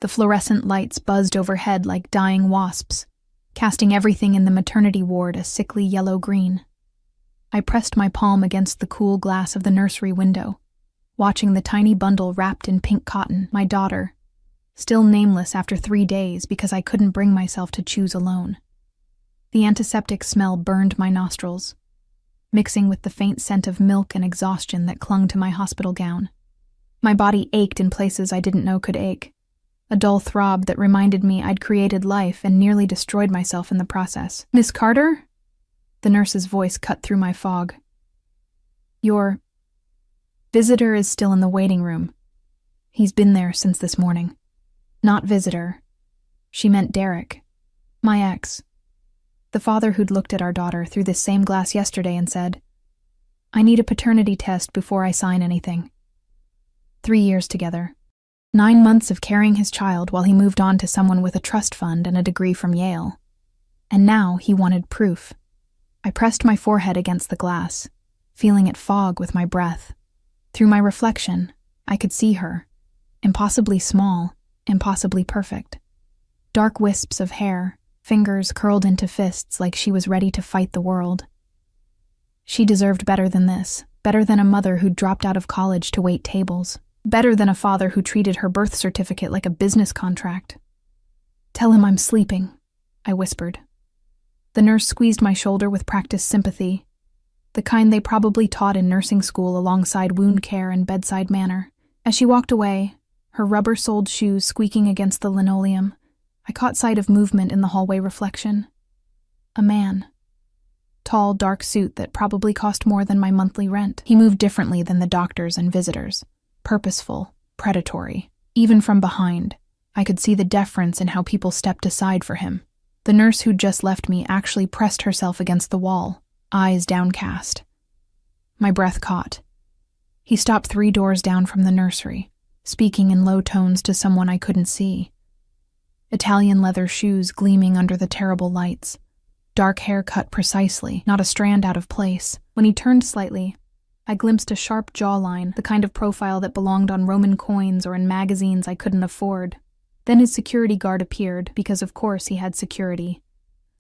The fluorescent lights buzzed overhead like dying wasps, casting everything in the maternity ward a sickly yellow-green. I pressed my palm against the cool glass of the nursery window, watching the tiny bundle wrapped in pink cotton, my daughter, still nameless after 3 days because I couldn't bring myself to choose alone. The antiseptic smell burned my nostrils, mixing with the faint scent of milk and exhaustion that clung to my hospital gown. My body ached in places I didn't know could ache, a dull throb that reminded me I'd created life and nearly destroyed myself in the process. "Miss Carter?" The nurse's voice cut through my fog. "Your visitor is still in the waiting room. He's been there since this morning." Not visitor. She meant Derek, my ex. The father who'd looked at our daughter through this same glass yesterday and said, "I need a paternity test before I sign anything." 3 years together. 9 months of carrying his child while he moved on to someone with a trust fund and a degree from Yale. And now he wanted proof. I pressed my forehead against the glass, feeling it fog with my breath. Through my reflection, I could see her, impossibly small, impossibly perfect. Dark wisps of hair, fingers curled into fists like she was ready to fight the world. She deserved better than this, better than a mother who'd dropped out of college to wait tables, better than a father who treated her birth certificate like a business contract. "Tell him I'm sleeping," I whispered. The nurse squeezed my shoulder with practiced sympathy, the kind they probably taught in nursing school alongside wound care and bedside manner. As she walked away, her rubber-soled shoes squeaking against the linoleum, I caught sight of movement in the hallway reflection. A man. Tall, dark suit that probably cost more than my monthly rent. He moved differently than the doctors and visitors. Purposeful, predatory. Even from behind, I could see the deference in how people stepped aside for him. The nurse who'd just left me actually pressed herself against the wall, eyes downcast. My breath caught. He stopped 3 doors down from the nursery, speaking in low tones to someone I couldn't see. Italian leather shoes gleaming under the terrible lights. Dark hair cut precisely, not a strand out of place. When he turned slightly, I glimpsed a sharp jawline, the kind of profile that belonged on Roman coins or in magazines I couldn't afford. Then his security guard appeared, because of course he had security.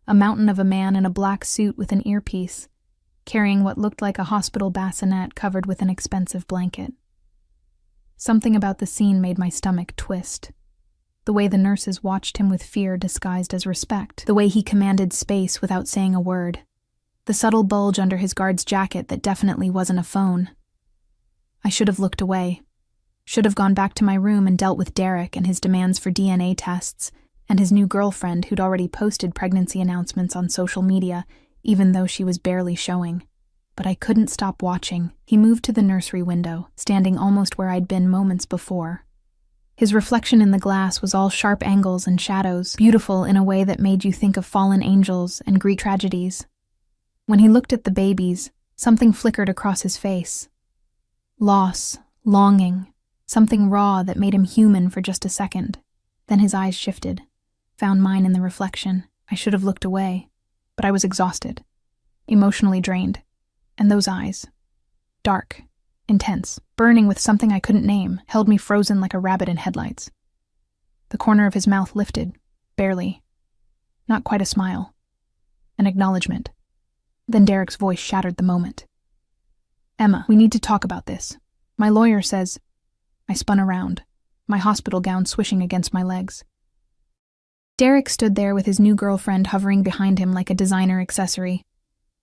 A mountain of a man in a black suit with an earpiece, carrying what looked like a hospital bassinet covered with an expensive blanket. Something about the scene made my stomach twist. The way the nurses watched him with fear disguised as respect, the way he commanded space without saying a word. The subtle bulge under his guard's jacket that definitely wasn't a phone. I should have looked away. Should have gone back to my room and dealt with Derek and his demands for DNA tests, and his new girlfriend who'd already posted pregnancy announcements on social media, even though she was barely showing. But I couldn't stop watching. He moved to the nursery window, standing almost where I'd been moments before. His reflection in the glass was all sharp angles and shadows, beautiful in a way that made you think of fallen angels and Greek tragedies. When he looked at the babies, something flickered across his face. Loss, longing, something raw that made him human for just a second. Then his eyes shifted, found mine in the reflection. I should have looked away, but I was exhausted, emotionally drained. And those eyes, dark, intense, burning with something I couldn't name, held me frozen like a rabbit in headlights. The corner of his mouth lifted, barely. Not quite a smile. An acknowledgement. Then Derek's voice shattered the moment. "Emma, we need to talk about this. My lawyer says—" I spun around, my hospital gown swishing against my legs. Derek stood there with his new girlfriend hovering behind him like a designer accessory.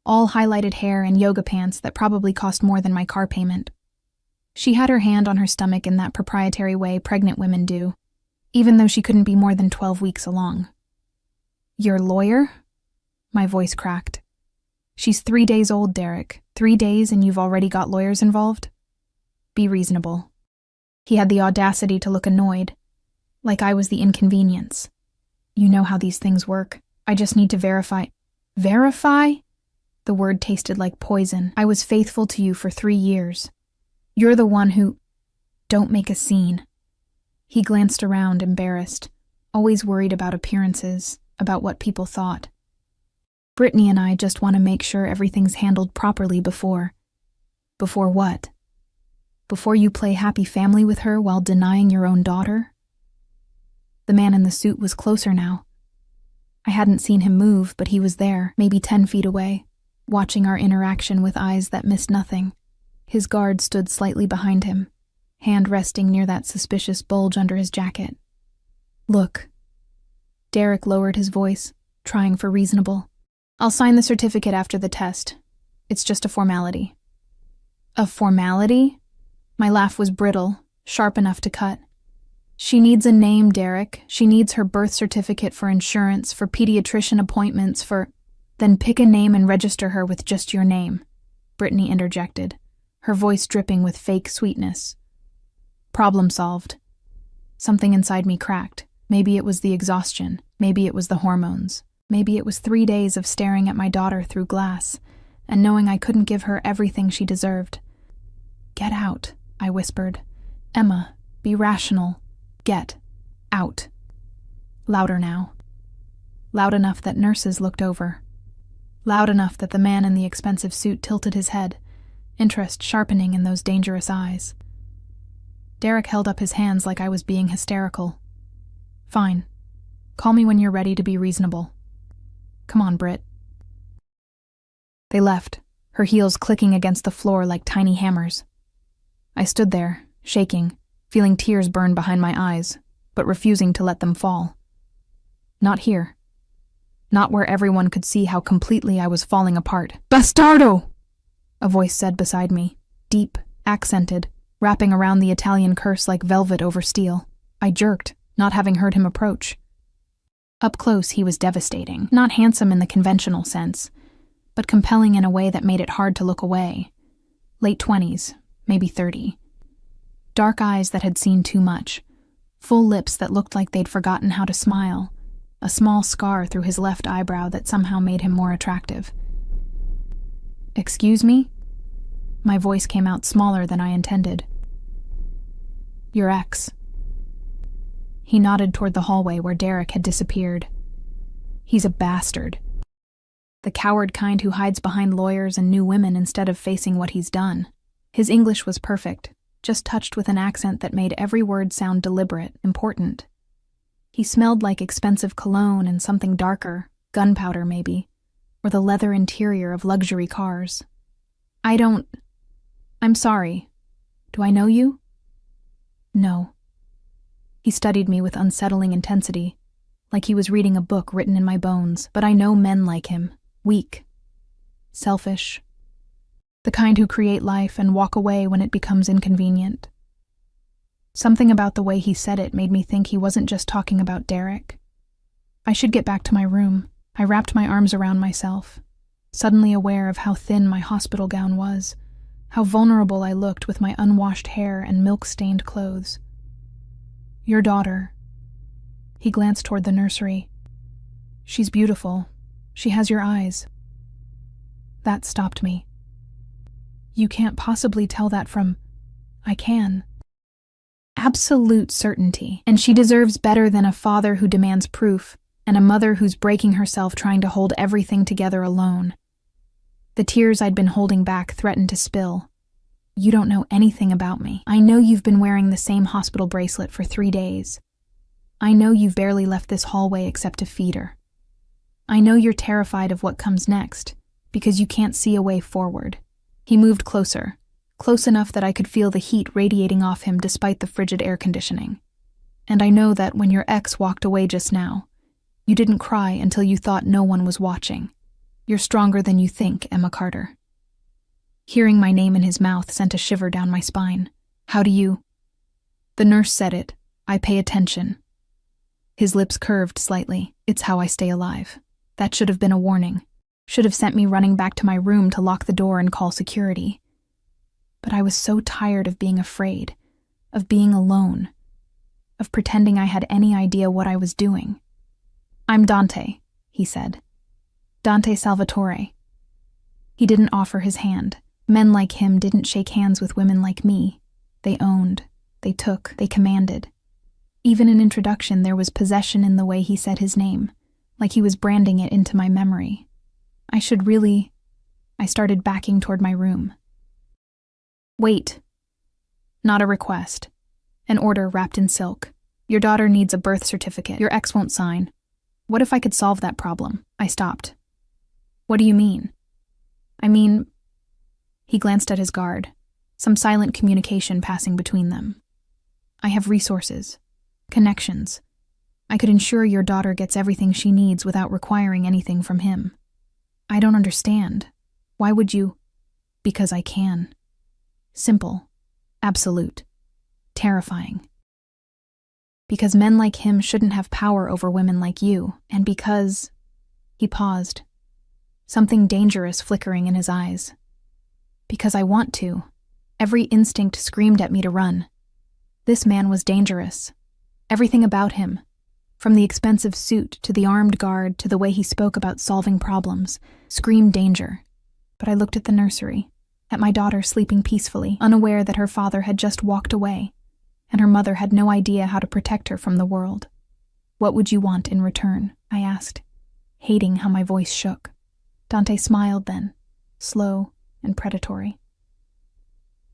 All highlighted hair and yoga pants that probably cost more than my car payment. She had her hand on her stomach in that proprietary way pregnant women do, even though she couldn't be more than 12 weeks along. "Your lawyer?" My voice cracked. "She's 3 days old, Derek. 3 days and you've already got lawyers involved? Be reasonable." He had the audacity to look annoyed, like I was the inconvenience. "You know how these things work. I just need to verify." "Verify?" The word tasted like poison. "I was faithful to you for 3 years. You're the one who—" "Don't make a scene." He glanced around, embarrassed, always worried about appearances, about what people thought. "Brittany and I just want to make sure everything's handled properly before—" "Before what? Before you play happy family with her while denying your own daughter?" The man in the suit was closer now. I hadn't seen him move, but he was there, maybe 10 feet away, watching our interaction with eyes that missed nothing. His guard stood slightly behind him, hand resting near that suspicious bulge under his jacket. "Look." Derek lowered his voice, trying for reasonable. "I'll sign the certificate after the test. It's just a formality." "A formality?" My laugh was brittle, sharp enough to cut. "She needs a name, Derek. She needs her birth certificate for insurance, for pediatrician appointments, for—" "Then pick a name and register her with just your name," Brittany interjected, her voice dripping with fake sweetness. Problem solved. Something inside me cracked. Maybe it was the exhaustion. Maybe it was the hormones. Maybe it was 3 days of staring at my daughter through glass and knowing I couldn't give her everything she deserved. "Get out," I whispered. "Emma, be rational. Get out." Louder now. Loud enough that nurses looked over. Loud enough that the man in the expensive suit tilted his head, interest sharpening in those dangerous eyes. Derek held up his hands like I was being hysterical. "Fine. Call me when you're ready to be reasonable. Come on, Britt." They left, her heels clicking against the floor like tiny hammers. I stood there, shaking, feeling tears burn behind my eyes, but refusing to let them fall. Not here. Not where everyone could see how completely I was falling apart. "Bastardo!" a voice said beside me, deep, accented, wrapping around the Italian curse like velvet over steel. I jerked, not having heard him approach. Up close, he was devastating. Not handsome in the conventional sense, but compelling in a way that made it hard to look away. Late 20s, maybe 30. Dark eyes that had seen too much. Full lips that looked like they'd forgotten how to smile. A small scar through his left eyebrow that somehow made him more attractive. "Excuse me?" My voice came out smaller than I intended. "Your ex." He nodded toward the hallway where Derek had disappeared. "He's a bastard. The coward kind who hides behind lawyers and new women instead of facing what he's done." His English was perfect, just touched with an accent that made every word sound deliberate, important. He smelled like expensive cologne and something darker, gunpowder maybe, or the leather interior of luxury cars. I'm sorry. Do I know you?" "No." He studied me with unsettling intensity, like he was reading a book written in my bones. "But I know men like him. Weak. Selfish. The kind who create life and walk away when it becomes inconvenient." Something about the way he said it made me think he wasn't just talking about Derek. I should get back to my room. I wrapped my arms around myself, suddenly aware of how thin my hospital gown was, how vulnerable I looked with my unwashed hair and milk-stained clothes. "Your daughter." He glanced toward the nursery. "She's beautiful. She has your eyes." That stopped me. "You can't possibly tell that from—" "I can. Absolute certainty. And she deserves better than a father who demands proof, and a mother who's breaking herself trying to hold everything together alone." The tears I'd been holding back threatened to spill. "You don't know anything about me. I know you've been wearing the same hospital bracelet for 3 days. I know you've barely left this hallway except to feed her. I know you're terrified of what comes next, because you can't see a way forward." He moved closer, close enough that I could feel the heat radiating off him despite the frigid air conditioning. "And I know that when your ex walked away just now, you didn't cry until you thought no one was watching. You're stronger than you think, Emma Carter." Hearing my name in his mouth sent a shiver down my spine. "How do you—" "The nurse said it. I pay attention." His lips curved slightly. "It's how I stay alive." That should have been a warning. Should have sent me running back to my room to lock the door and call security. But I was so tired of being afraid, of being alone, of pretending I had any idea what I was doing. "I'm Dante," he said. "Dante Salvatore." He didn't offer his hand. Men like him didn't shake hands with women like me. They owned, they took, they commanded. Even in introduction, there was possession in the way he said his name, like he was branding it into my memory. I started backing toward my room. "Wait." Not a request. An order wrapped in silk. Your daughter needs a birth certificate. Your ex won't sign. What if I could solve that problem? I stopped. What do you mean? I mean, he glanced at his guard, some silent communication passing between them. I have resources, connections. I could ensure your daughter gets everything she needs without requiring anything from him. I don't understand. Why would you? Because I can. Simple. Absolute. Terrifying. Because men like him shouldn't have power over women like you, and because... He paused, something dangerous flickering in his eyes. Because I want to. Every instinct screamed at me to run. This man was dangerous. Everything about him, from the expensive suit to the armed guard to the way he spoke about solving problems, screamed danger. But I looked at the nursery, at my daughter sleeping peacefully, unaware that her father had just walked away, and her mother had no idea how to protect her from the world. What would you want in return? I asked, hating how my voice shook. Dante smiled then, slow and predatory.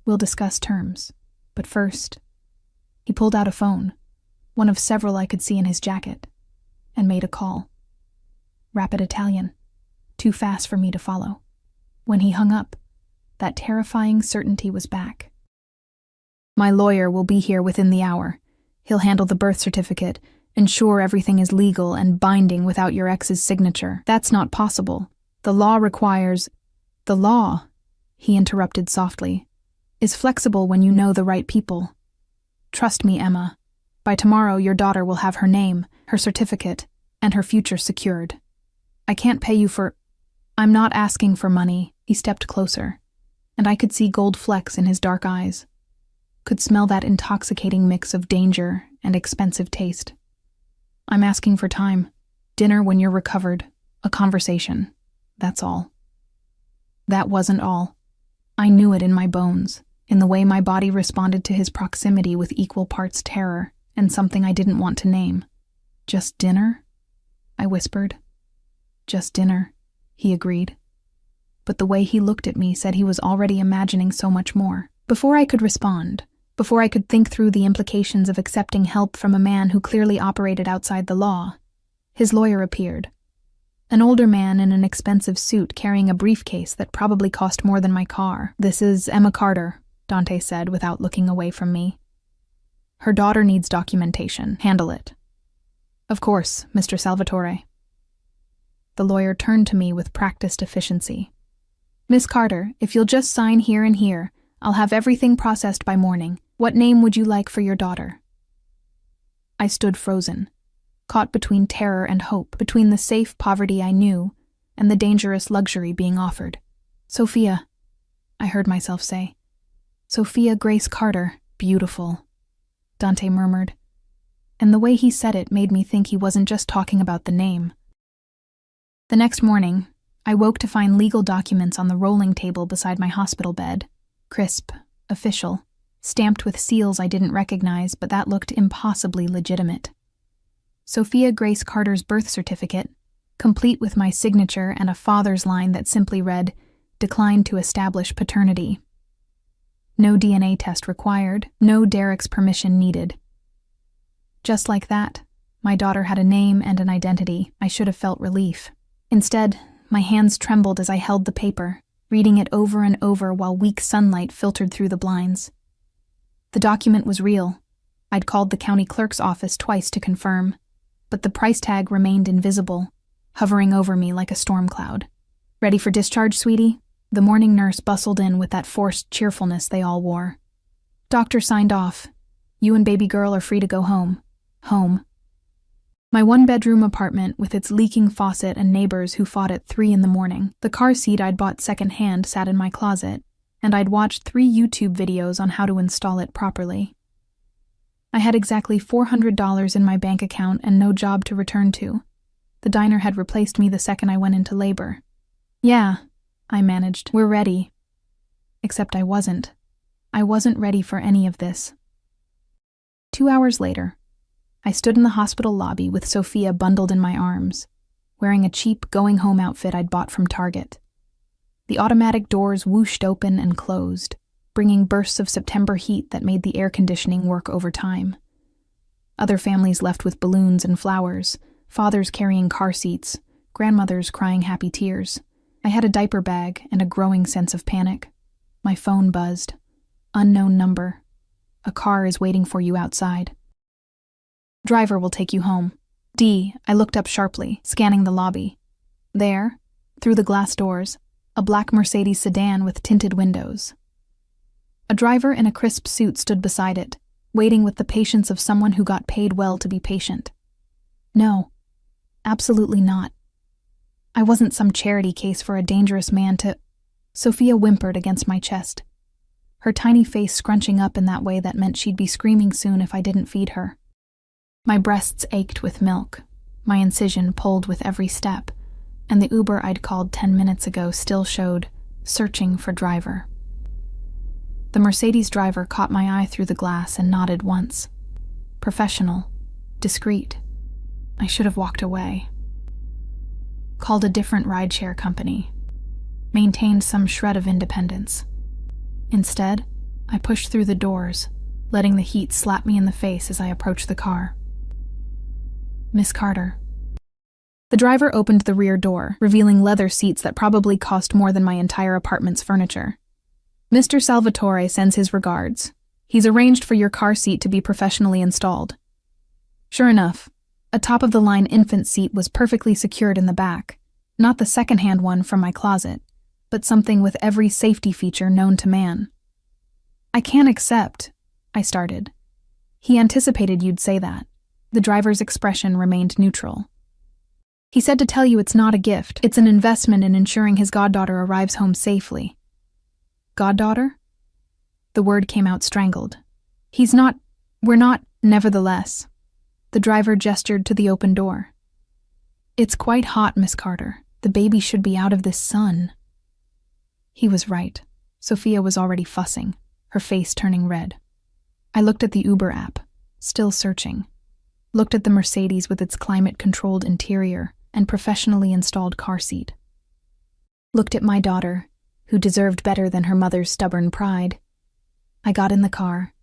We'll discuss terms, but first... He pulled out a phone, one of several I could see in his jacket, and made a call. Rapid Italian, too fast for me to follow. When he hung up, that terrifying certainty was back. My lawyer will be here within the hour. He'll handle the birth certificate, ensure everything is legal and binding without your ex's signature. That's not possible. The law requires... The law, he interrupted softly, is flexible when you know the right people. Trust me, Emma. By tomorrow, your daughter will have her name, her certificate, and her future secured. I can't pay you for... I'm not asking for money. He stepped closer, and I could see gold flecks in his dark eyes. Could smell that intoxicating mix of danger and expensive taste. I'm asking for time. Dinner when you're recovered. A conversation. That's all. That wasn't all. I knew it in my bones, in the way my body responded to his proximity with equal parts terror and something I didn't want to name. Just dinner? I whispered. Just dinner, he agreed. But the way he looked at me said he was already imagining so much more. Before I could respond, before I could think through the implications of accepting help from a man who clearly operated outside the law, his lawyer appeared. An older man in an expensive suit carrying a briefcase that probably cost more than my car. This is Emma Carter, Dante said without looking away from me. Her daughter needs documentation. Handle it. Of course, Mr. Salvatore. The lawyer turned to me with practiced efficiency. Miss Carter, if you'll just sign here and here, I'll have everything processed by morning. What name would you like for your daughter? I stood frozen, caught between terror and hope, between the safe poverty I knew and the dangerous luxury being offered. Sophia, I heard myself say. Sophia Grace Carter, beautiful, Dante murmured, and the way he said it made me think he wasn't just talking about the name. The next morning, I woke to find legal documents on the rolling table beside my hospital bed, crisp, official, stamped with seals I didn't recognize, but that looked impossibly legitimate. Sophia Grace Carter's birth certificate, complete with my signature and a father's line that simply read, "Declined to establish paternity." No DNA test required, no Derek's permission needed. Just like that, my daughter had a name and an identity. I should have felt relief. Instead, my hands trembled as I held the paper, reading it over and over while weak sunlight filtered through the blinds. The document was real. I'd called the county clerk's office twice to confirm, but the price tag remained invisible, hovering over me like a storm cloud. Ready for discharge, sweetie? The morning nurse bustled in with that forced cheerfulness they all wore. Doctor signed off. You and baby girl are free to go home. Home. My one-bedroom apartment with its leaking faucet and neighbors who fought at 3 a.m. The car seat I'd bought secondhand sat in my closet, and I'd watched 3 YouTube videos on how to install it properly. I had exactly $400 in my bank account and no job to return to. The diner had replaced me the second I went into labor. Yeah, I managed. We're ready. Except I wasn't. I wasn't ready for any of this. 2 hours later, I stood in the hospital lobby with Sophia bundled in my arms, wearing a cheap going-home outfit I'd bought from Target. The automatic doors whooshed open and closed, bringing bursts of September heat that made the air conditioning work overtime. Other families left with balloons and flowers, fathers carrying car seats, grandmothers crying happy tears. I had a diaper bag and a growing sense of panic. My phone buzzed. Unknown number. A car is waiting for you outside. Driver will take you home. D. I looked up sharply, scanning the lobby. There, through the glass doors, a black Mercedes sedan with tinted windows. A driver in a crisp suit stood beside it, waiting with the patience of someone who got paid well to be patient. No, absolutely not. I wasn't some charity case for a dangerous man to... Sophia whimpered against my chest, her tiny face scrunching up in that way that meant she'd be screaming soon if I didn't feed her. My breasts ached with milk, my incision pulled with every step, and the Uber I'd called 10 minutes ago still showed, searching for driver. The Mercedes driver caught my eye through the glass and nodded once. Professional, discreet. I should have walked away. Called a different rideshare company. Maintained some shred of independence. Instead, I pushed through the doors, letting the heat slap me in the face as I approached the car. Miss Carter. The driver opened the rear door, revealing leather seats that probably cost more than my entire apartment's furniture. Mr. Salvatore sends his regards. He's arranged for your car seat to be professionally installed. Sure enough, a top-of-the-line infant seat was perfectly secured in the back, not the second-hand one from my closet, but something with every safety feature known to man. I can't accept, I started. He anticipated you'd say that. The driver's expression remained neutral. He said to tell you it's not a gift, it's an investment in ensuring his goddaughter arrives home safely. Goddaughter? The word came out strangled. We're not, nevertheless. The driver gestured to the open door. It's quite hot, Miss Carter. The baby should be out of this sun. He was right. Sophia was already fussing, her face turning red. I looked at the Uber app, still searching. Looked at the Mercedes with its climate-controlled interior and professionally installed car seat. Looked at my daughter, who deserved better than her mother's stubborn pride. I got in the car.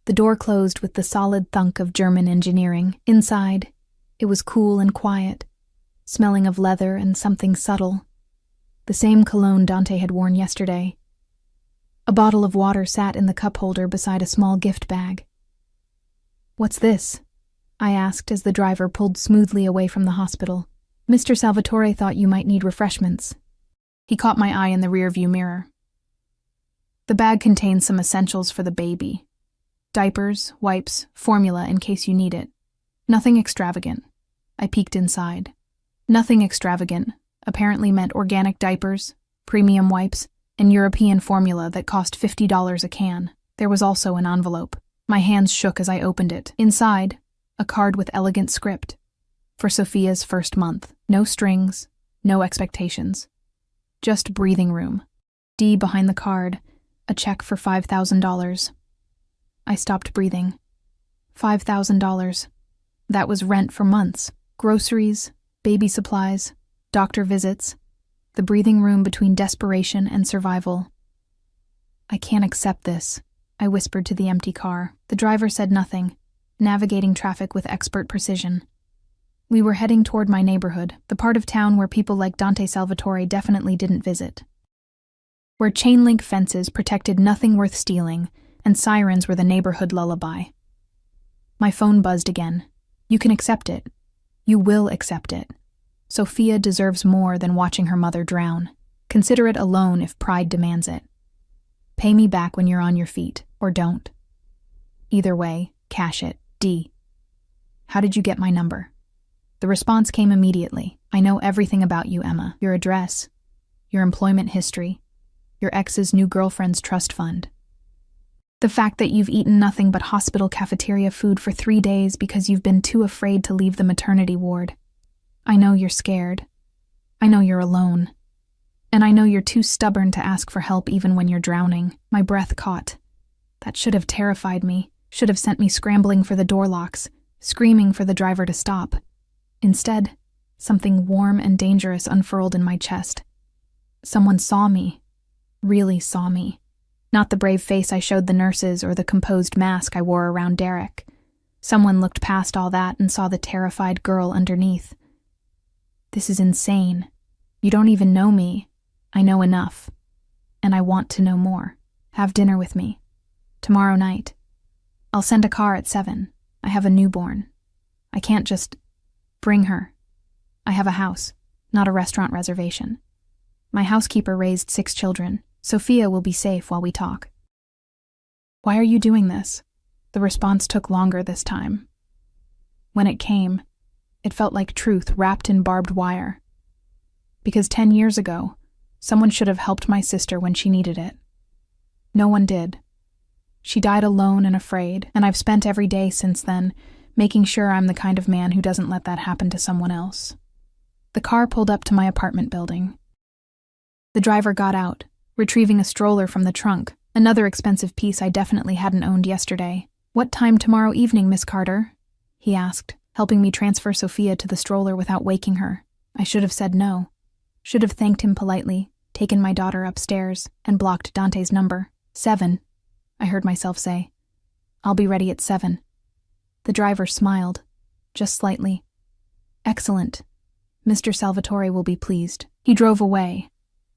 The door closed with the solid thunk of German engineering. Inside, it was cool and quiet, smelling of leather and something subtle. The same cologne Dante had worn yesterday. A bottle of water sat in the cup holder beside a small gift bag. What's this? I asked as the driver pulled smoothly away from the hospital. Mr. Salvatore thought you might need refreshments. He caught my eye in the rearview mirror. The bag contains some essentials for the baby. Diapers, wipes, formula in case you need it. Nothing extravagant. I peeked inside. Nothing extravagant apparently meant organic diapers, premium wipes, and European formula that cost $50 a can. There was also an envelope. My hands shook as I opened it. Inside, a card with elegant script. For Sophia's first month. No strings, no expectations. Just breathing room. D behind the card, a check for $5,000. I stopped breathing. $5,000. That was rent for months. Groceries, baby supplies, doctor visits. The breathing room between desperation and survival. I can't accept this, I whispered to the empty car. The driver said nothing, navigating traffic with expert precision. We were heading toward my neighborhood, the part of town where people like Dante Salvatore definitely didn't visit. Where chain-link fences protected nothing worth stealing, and sirens were the neighborhood lullaby. My phone buzzed again. You can accept it. You will accept it. Sophia deserves more than watching her mother drown. Consider it a loan if pride demands it. Pay me back when you're on your feet, or don't. Either way, cash it. D. How did you get my number? The response came immediately. I know everything about you, Emma. Your address, your employment history, your ex's new girlfriend's trust fund. The fact that you've eaten nothing but hospital cafeteria food for 3 days because you've been too afraid to leave the maternity ward. I know you're scared. I know you're alone. And I know you're too stubborn to ask for help even when you're drowning. My breath caught. That should have terrified me, should have sent me scrambling for the door locks, screaming for the driver to stop. Instead, something warm and dangerous unfurled in my chest. Someone saw me. Really saw me. Not the brave face I showed the nurses or the composed mask I wore around Derek. Someone looked past all that and saw the terrified girl underneath. This is insane. You don't even know me. I know enough. And I want to know more. Have dinner with me. Tomorrow night. I'll send a car at 7. I have a newborn. I can't just bring her. I have a house, not a restaurant reservation. My housekeeper raised 6 children. Sophia will be safe while we talk. Why are you doing this? The response took longer this time. When it came, it felt like truth wrapped in barbed wire. Because 10 years ago, someone should have helped my sister when she needed it. No one did. She died alone and afraid, and I've spent every day since then making sure I'm the kind of man who doesn't let that happen to someone else. The car pulled up to my apartment building. The driver got out, retrieving a stroller from the trunk, another expensive piece I definitely hadn't owned yesterday. "What time tomorrow evening, Miss Carter?" he asked, helping me transfer Sophia to the stroller without waking her. I should have said no. Should have thanked him politely, taken my daughter upstairs, and blocked Dante's number. 7, I heard myself say. "I'll be ready at 7. The driver smiled, just slightly. "Excellent. Mr. Salvatore will be pleased." He drove away,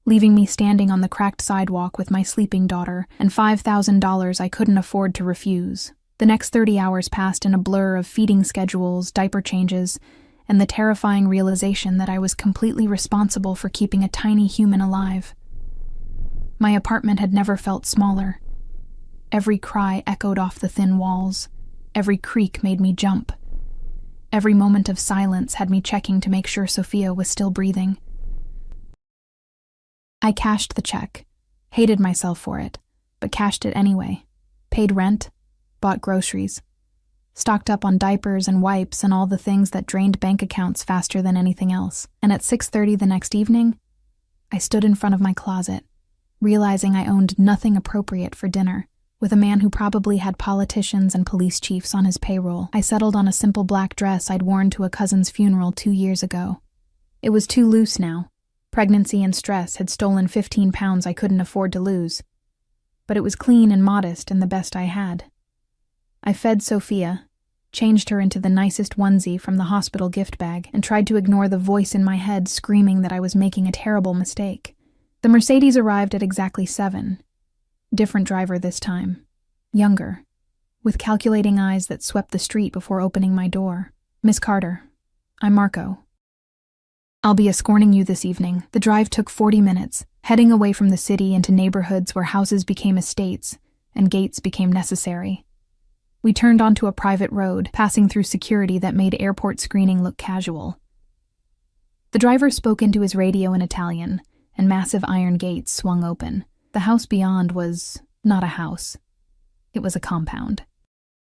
leaving me standing on the cracked sidewalk with my sleeping daughter and $5,000 I couldn't afford to refuse. The next 30 hours passed in a blur of feeding schedules, diaper changes, and the terrifying realization that I was completely responsible for keeping a tiny human alive. My apartment had never felt smaller. Every cry echoed off the thin walls. Every creak made me jump. Every moment of silence had me checking to make sure Sophia was still breathing. I cashed the check, hated myself for it, but cashed it anyway. Paid rent, bought groceries, stocked up on diapers and wipes and all the things that drained bank accounts faster than anything else. And at 6:30 the next evening, I stood in front of my closet, realizing I owned nothing appropriate for dinner. With a man who probably had politicians and police chiefs on his payroll, I settled on a simple black dress I'd worn to a cousin's funeral 2 years ago. It was too loose now. Pregnancy and stress had stolen 15 pounds I couldn't afford to lose. But it was clean and modest and the best I had. I fed Sophia, changed her into the nicest onesie from the hospital gift bag, and tried to ignore the voice in my head screaming that I was making a terrible mistake. The Mercedes arrived at exactly 7. Different driver this time. Younger, with calculating eyes that swept the street before opening my door. "Miss Carter, I'm Marco. I'll be escorting you this evening." The drive took 40 minutes, heading away from the city into neighborhoods where houses became estates and gates became necessary. We turned onto a private road, passing through security that made airport screening look casual. The driver spoke into his radio in Italian, and massive iron gates swung open. The house beyond was not a house. It was a compound.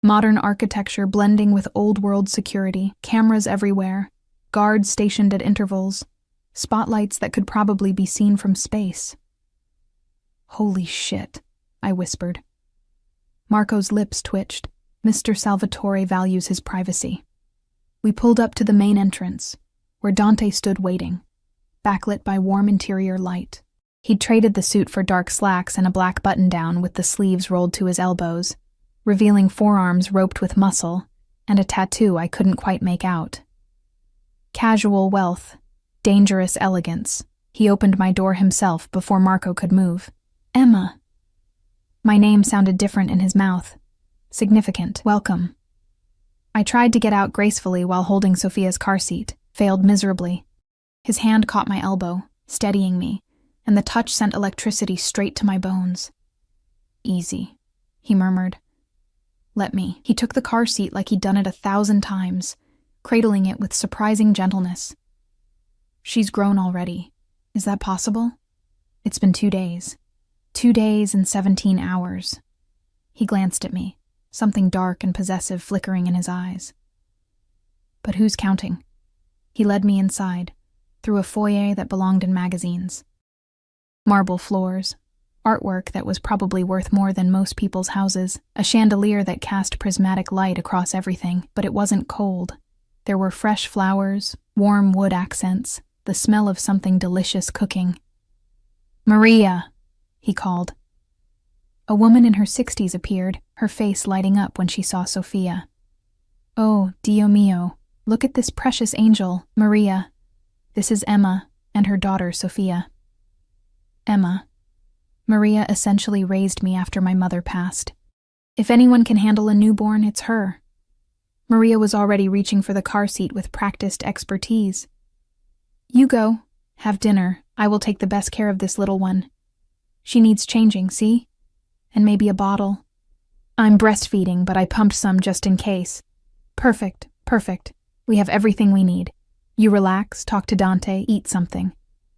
Modern architecture blending with old-world security, cameras everywhere, guards stationed at intervals, spotlights that could probably be seen from space. "Holy shit," I whispered. Marco's lips twitched. Mr. Salvatore values his privacy. We pulled up to the main entrance, where Dante stood waiting, backlit by warm interior light. He'd traded the suit for dark slacks and a black button-down with the sleeves rolled to his elbows, revealing forearms roped with muscle and a tattoo I couldn't quite make out. Casual wealth, dangerous elegance. He opened my door himself before Marco could move. "Emma." My name sounded different in his mouth. Significant. "Welcome." I tried to get out gracefully while holding Sophia's car seat, failed miserably. His hand caught my elbow, steadying me, and the touch sent electricity straight to my bones. "Easy," he murmured. "Let me." He took the car seat like he'd done it 1,000 times, cradling it with surprising gentleness. "She's grown already. Is that possible? It's been 2 days. 2 days and 17 hours. He glanced at me, something dark and possessive flickering in his eyes. "But who's counting?" He led me inside, through a foyer that belonged in magazines. Marble floors, artwork that was probably worth more than most people's houses, a chandelier that cast prismatic light across everything, but it wasn't cold. There were fresh flowers, warm wood accents, the smell of something delicious cooking. "Maria," he called. A woman in her 60s appeared, her face lighting up when she saw Sophia. Oh, Dio mio, look at this precious angel, Maria. This is Emma and her daughter, Sophia. Emma. Maria essentially raised me after my mother passed. If anyone can handle a newborn, it's her. Maria was already reaching for the car seat with practiced expertise. You go. Have dinner. I will take the best care of this little one. She needs changing, see? And maybe a bottle. I'm breastfeeding, but I pumped some just in case. Perfect. We have everything we need. You relax, talk to Dante, eat something.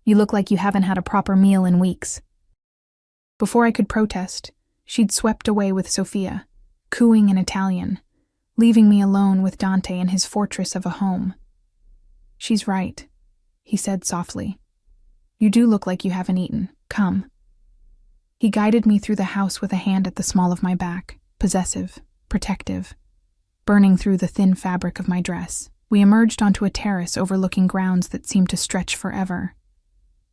You look like you haven't had a proper meal in weeks. Before I could protest, she'd swept away with Sophia, cooing in Italian, leaving me alone with Dante in his fortress of a home. She's right, he said softly. You do look like you haven't eaten. Come. He guided me through the house with a hand at the small of my back, possessive, protective, burning through the thin fabric of my dress. We emerged onto a terrace overlooking grounds that seemed to stretch forever.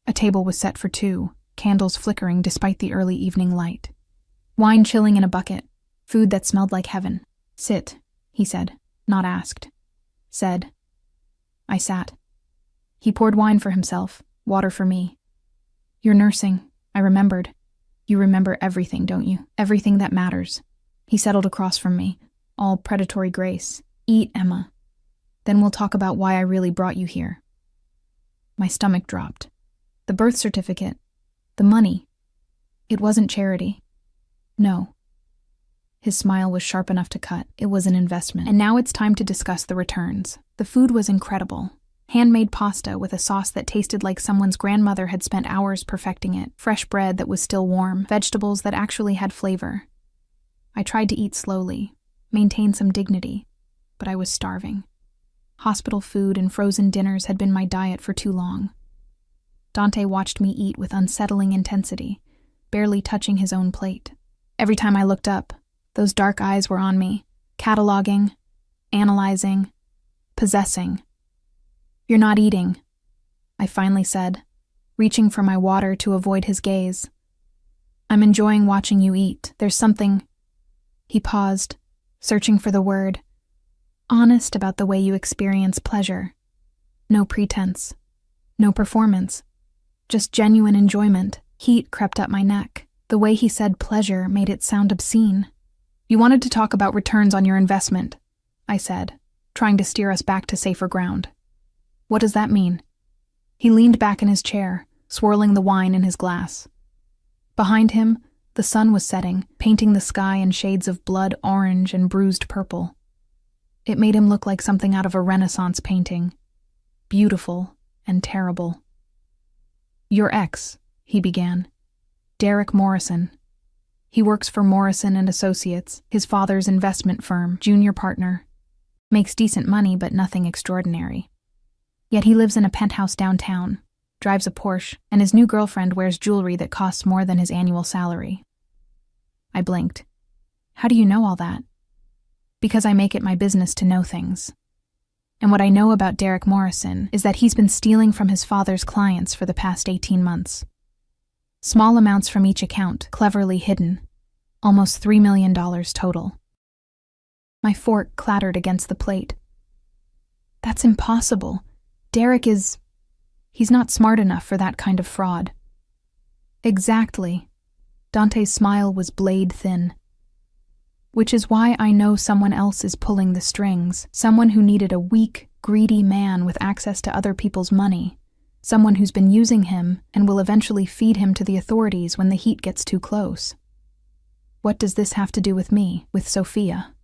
A table was set for two, candles flickering despite the early evening light. Wine chilling in a bucket, food that smelled like heaven. Sit, he said, not asked. Said. I sat. He poured wine for himself, water for me. You're nursing, I remembered. You remember everything, don't you? Everything that matters. He settled across from me, all predatory grace. Eat, Emma. Then we'll talk about why I really brought you here. My stomach dropped. The birth certificate. The money. It wasn't charity. No. His smile was sharp enough to cut. It was an investment. And now it's time to discuss the returns. The food was incredible. Handmade pasta with a sauce that tasted like someone's grandmother had spent hours perfecting it. Fresh bread that was still warm. Vegetables that actually had flavor. I tried to eat slowly, maintain some dignity, but I was starving. Hospital food and frozen dinners had been my diet for too long. Dante watched me eat with unsettling intensity, barely touching his own plate. Every time I looked up, those dark eyes were on me, cataloging, analyzing, possessing. You're not eating, I finally said, reaching for my water to avoid his gaze. I'm enjoying watching you eat. There's something... He paused, searching for the word. Honest about the way you experience pleasure. No pretense. No performance. Just genuine enjoyment. Heat crept up my neck. The way he said pleasure made it sound obscene. You wanted to talk about returns on your investment, I said, trying to steer us back to safer ground. What does that mean? He leaned back in his chair, swirling the wine in his glass. Behind him, the sun was setting, painting the sky in shades of blood orange and bruised purple. It made him look like something out of a Renaissance painting. Beautiful and terrible. Your ex, he began. Derek Morrison. He works for Morrison and Associates, his father's investment firm, junior partner. Makes decent money, but nothing extraordinary. Yet he lives in a penthouse downtown, drives a Porsche, and his new girlfriend wears jewelry that costs more than his annual salary. I blinked. How do you know all that? Because I make it my business to know things. And what I know about Derek Morrison is that he's been stealing from his father's clients for the past 18 months. Small amounts from each account, cleverly hidden. Almost $3 million total. My fork clattered against the plate. That's impossible. Derek is... He's not smart enough for that kind of fraud. Exactly. Dante's smile was blade thin. Which is why I know someone else is pulling the strings. Someone who needed a weak, greedy man with access to other people's money. Someone who's been using him and will eventually feed him to the authorities when the heat gets too close. What does this have to do with me, with Sophia?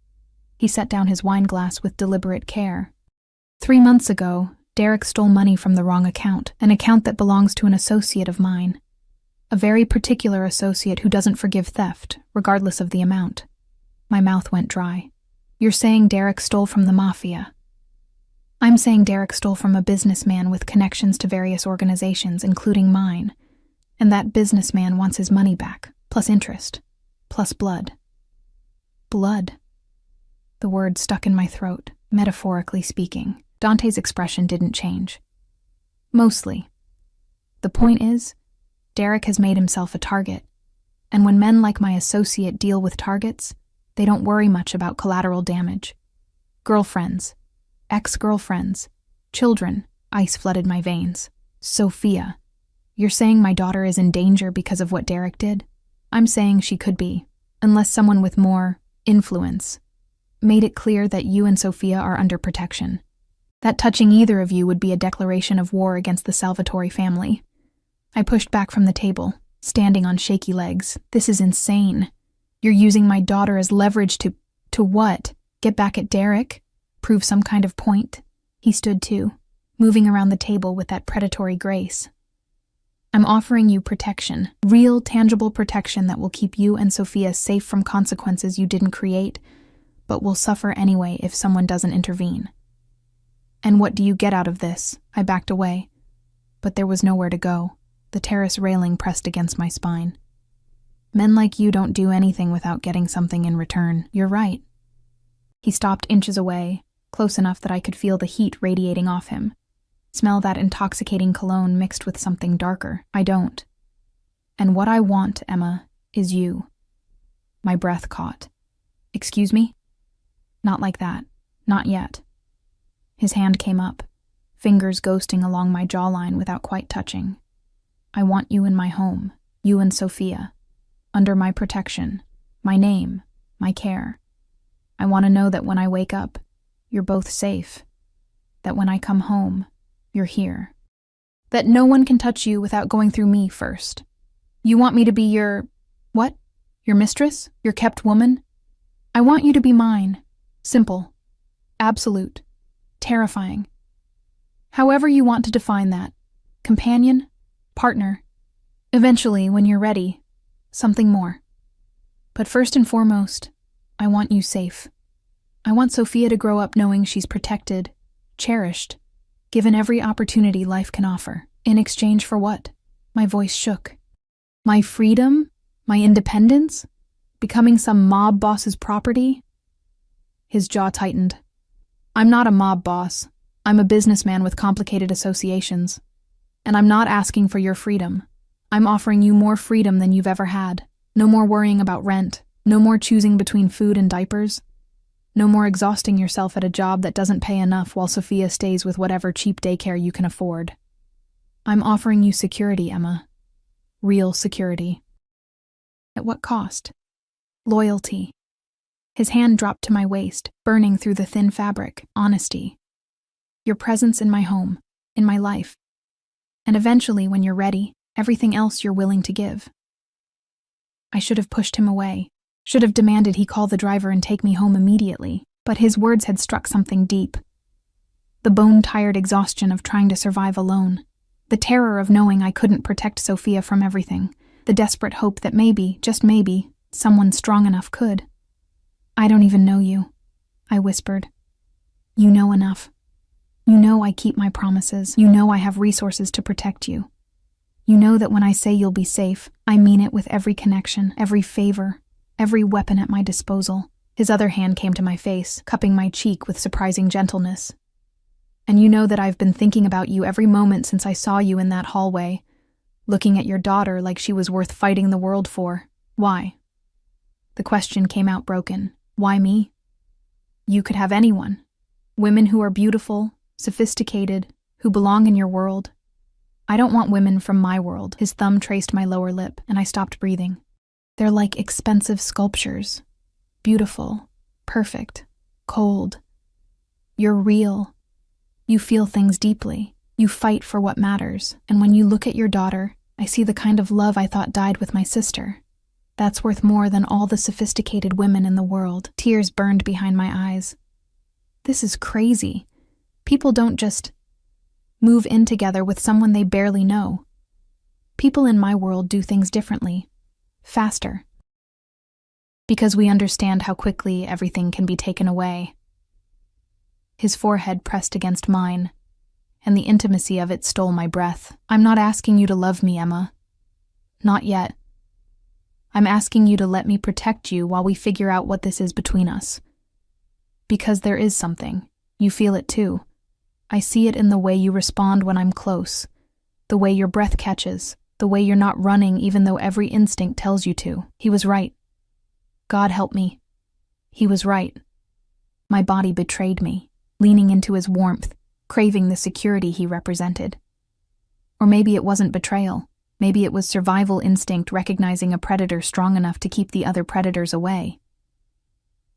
He set down his wine glass with deliberate care. 3 months ago, Derek stole money from the wrong account, an account that belongs to an associate of mine. A very particular associate who doesn't forgive theft, regardless of the amount. My mouth went dry. You're saying Derek stole from the Mafia. I'm saying Derek stole from a businessman with connections to various organizations, including mine. And that businessman wants his money back, plus interest, plus blood. Blood. The word stuck in my throat, metaphorically speaking. Dante's expression didn't change. Mostly. The point is, Derek has made himself a target, and when men like my associate deal with targets, they don't worry much about collateral damage. Girlfriends. Ex-girlfriends. Children. Ice flooded my veins. Sophia. You're saying my daughter is in danger because of what Derek did? I'm saying she could be, unless someone with more influence made it clear that you and Sophia are under protection. That touching either of you would be a declaration of war against the Salvatore family. I pushed back from the table, standing on shaky legs. This is insane. You're using my daughter as leverage to what? Get back at Derek? Prove some kind of point? He stood too, moving around the table with that predatory grace. I'm offering you protection, real, tangible protection that will keep you and Sophia safe from consequences you didn't create, but will suffer anyway if someone doesn't intervene. And what do you get out of this? I backed away, but there was nowhere to go. The terrace railing pressed against my spine. Men like you don't do anything without getting something in return. You're right. He stopped inches away, close enough that I could feel the heat radiating off him. Smell that intoxicating cologne mixed with something darker. I don't. And what I want, Emma, is you. My breath caught. Excuse me? Not like that. Not yet. His hand came up, fingers ghosting along my jawline without quite touching. I want you in my home, you and Sophia, under my protection, my name, my care. I want to know that when I wake up, you're both safe. That when I come home, you're here. That no one can touch you without going through me first. You want me to be your... what? Your mistress? Your kept woman? I want you to be mine. Simple. Absolute. Terrifying. However you want to define that. Companion? Partner? Eventually, when you're ready, something more. But first and foremost, I want you safe. I want Sophia to grow up knowing she's protected, cherished, given every opportunity life can offer. In exchange for what? My voice shook. My freedom? My independence? Becoming some mob boss's property? His jaw tightened. I'm not a mob boss. I'm a businessman with complicated associations. And I'm not asking for your freedom. I'm offering you more freedom than you've ever had. No more worrying about rent. No more choosing between food and diapers. No more exhausting yourself at a job that doesn't pay enough while Sophia stays with whatever cheap daycare you can afford. I'm offering you security, Emma. Real security. At what cost? Loyalty. His hand dropped to my waist, burning through the thin fabric. Honesty. Your presence in my home, in my life. And eventually, when you're ready, everything else you're willing to give. I should have pushed him away. Should have demanded he call the driver and take me home immediately, but his words had struck something deep. The bone-tired exhaustion of trying to survive alone. The terror of knowing I couldn't protect Sophia from everything. The desperate hope that maybe, just maybe, someone strong enough could. I don't even know you, I whispered. You know enough. You know I keep my promises. You know I have resources to protect you. You know that when I say you'll be safe, I mean it with every connection, every favor, every weapon at my disposal. His other hand came to my face, cupping my cheek with surprising gentleness. And you know that I've been thinking about you every moment since I saw you in that hallway, looking at your daughter like she was worth fighting the world for. Why? The question came out broken. Why me? You could have anyone. Women who are beautiful, sophisticated, who belong in your world. I don't want women from my world. His thumb traced my lower lip, and I stopped breathing. They're like expensive sculptures. Beautiful, perfect, cold. You're real. You feel things deeply. You fight for what matters. And when you look at your daughter, I see the kind of love I thought died with my sister. That's worth more than all the sophisticated women in the world. Tears burned behind my eyes. This is crazy. People don't just move in together with someone they barely know. People in my world do things differently. Faster. Because we understand how quickly everything can be taken away. His forehead pressed against mine, and the intimacy of it stole my breath. I'm not asking you to love me, Emma. Not yet. I'm asking you to let me protect you while we figure out what this is between us. Because there is something. You feel it too. I see it in the way you respond when I'm close, the way your breath catches, the way you're not running even though every instinct tells you to. He was right. God help me. He was right. My body betrayed me, leaning into his warmth, craving the security he represented. Or maybe it wasn't betrayal. Maybe it was survival instinct recognizing a predator strong enough to keep the other predators away.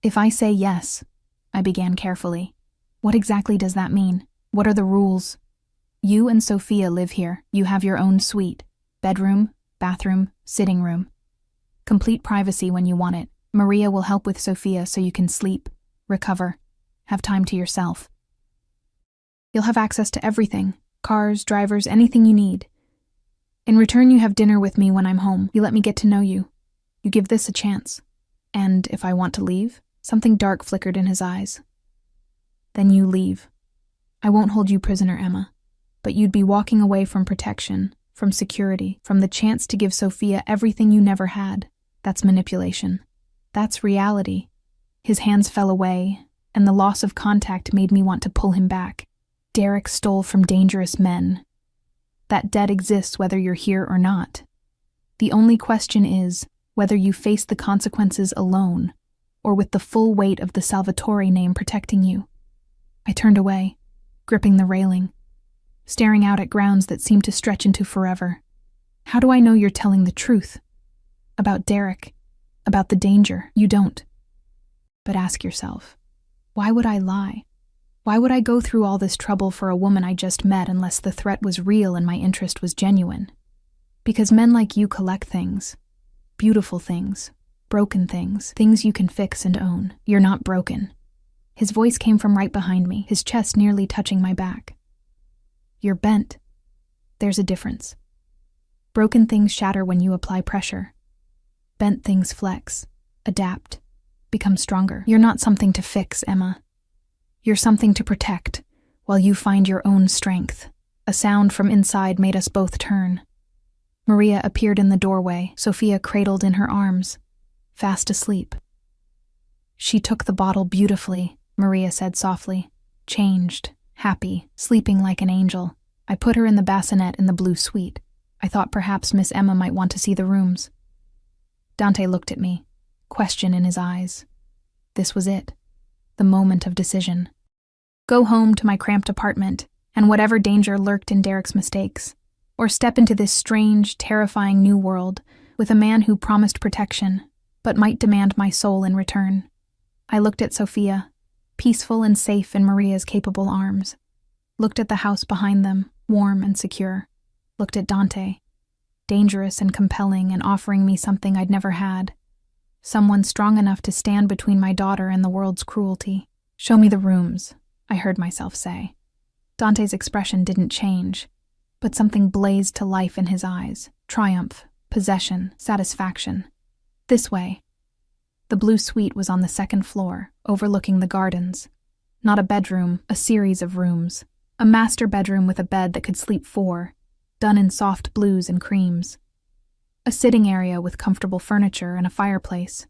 If I say yes, I began carefully, what exactly does that mean? What are the rules? You and Sophia live here. You have your own suite. Bedroom, bathroom, sitting room. Complete privacy when you want it. Maria will help with Sophia so you can sleep, recover, have time to yourself. You'll have access to everything. Cars, drivers, anything you need. In return, you have dinner with me when I'm home. You let me get to know you. You give this a chance. And if I want to leave, something dark flickered in his eyes. Then you leave. I won't hold you prisoner, Emma. But you'd be walking away from protection, from security, from the chance to give Sophia everything you never had. That's manipulation. That's reality. His hands fell away, and the loss of contact made me want to pull him back. Derek stole from dangerous men. That debt exists whether you're here or not. The only question is whether you face the consequences alone, or with the full weight of the Salvatore name protecting you. I turned away, gripping the railing, staring out at grounds that seemed to stretch into forever. How do I know you're telling the truth? About Derek, about the danger, you don't. But ask yourself, why would I lie? Why would I go through all this trouble for a woman I just met unless the threat was real and my interest was genuine? Because men like you collect things. Beautiful things, broken things, things you can fix and own. You're not broken. His voice came from right behind me, his chest nearly touching my back. You're bent. There's a difference. Broken things shatter when you apply pressure. Bent things flex, adapt, become stronger. You're not something to fix, Emma. You're something to protect, while you find your own strength. A sound from inside made us both turn. Maria appeared in the doorway, Sophia cradled in her arms, fast asleep. She took the bottle beautifully, Maria said softly. Changed, happy, sleeping like an angel. I put her in the bassinet in the blue suite. I thought perhaps Miss Emma might want to see the rooms. Dante looked at me, question in his eyes. This was it, the moment of decision. Go home to my cramped apartment, and whatever danger lurked in Derek's mistakes, or step into this strange, terrifying new world with a man who promised protection, but might demand my soul in return. I looked at Sophia, peaceful and safe in Maria's capable arms. Looked at the house behind them, warm and secure. Looked at Dante, dangerous and compelling and offering me something I'd never had. Someone strong enough to stand between my daughter and the world's cruelty. Show me the rooms, I heard myself say. Dante's expression didn't change, but something blazed to life in his eyes. Triumph, possession, satisfaction. This way. The blue suite was on the second floor, overlooking the gardens. Not a bedroom, a series of rooms. A master bedroom with a bed that could sleep 4, done in soft blues and creams. A sitting area with comfortable furniture and a fireplace.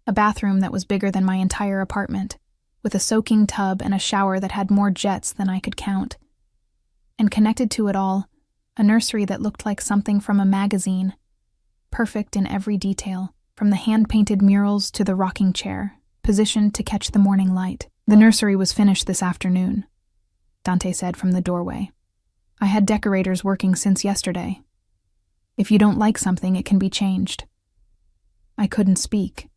A bathroom that was bigger than my entire apartment, with a soaking tub and a shower that had more jets than I could count. And connected to it all, a nursery that looked like something from a magazine, perfect in every detail, from the hand-painted murals to the rocking chair, positioned to catch the morning light. The nursery was finished this afternoon, Dante said from the doorway. I had decorators working since yesterday. If you don't like something, it can be changed. I couldn't speak.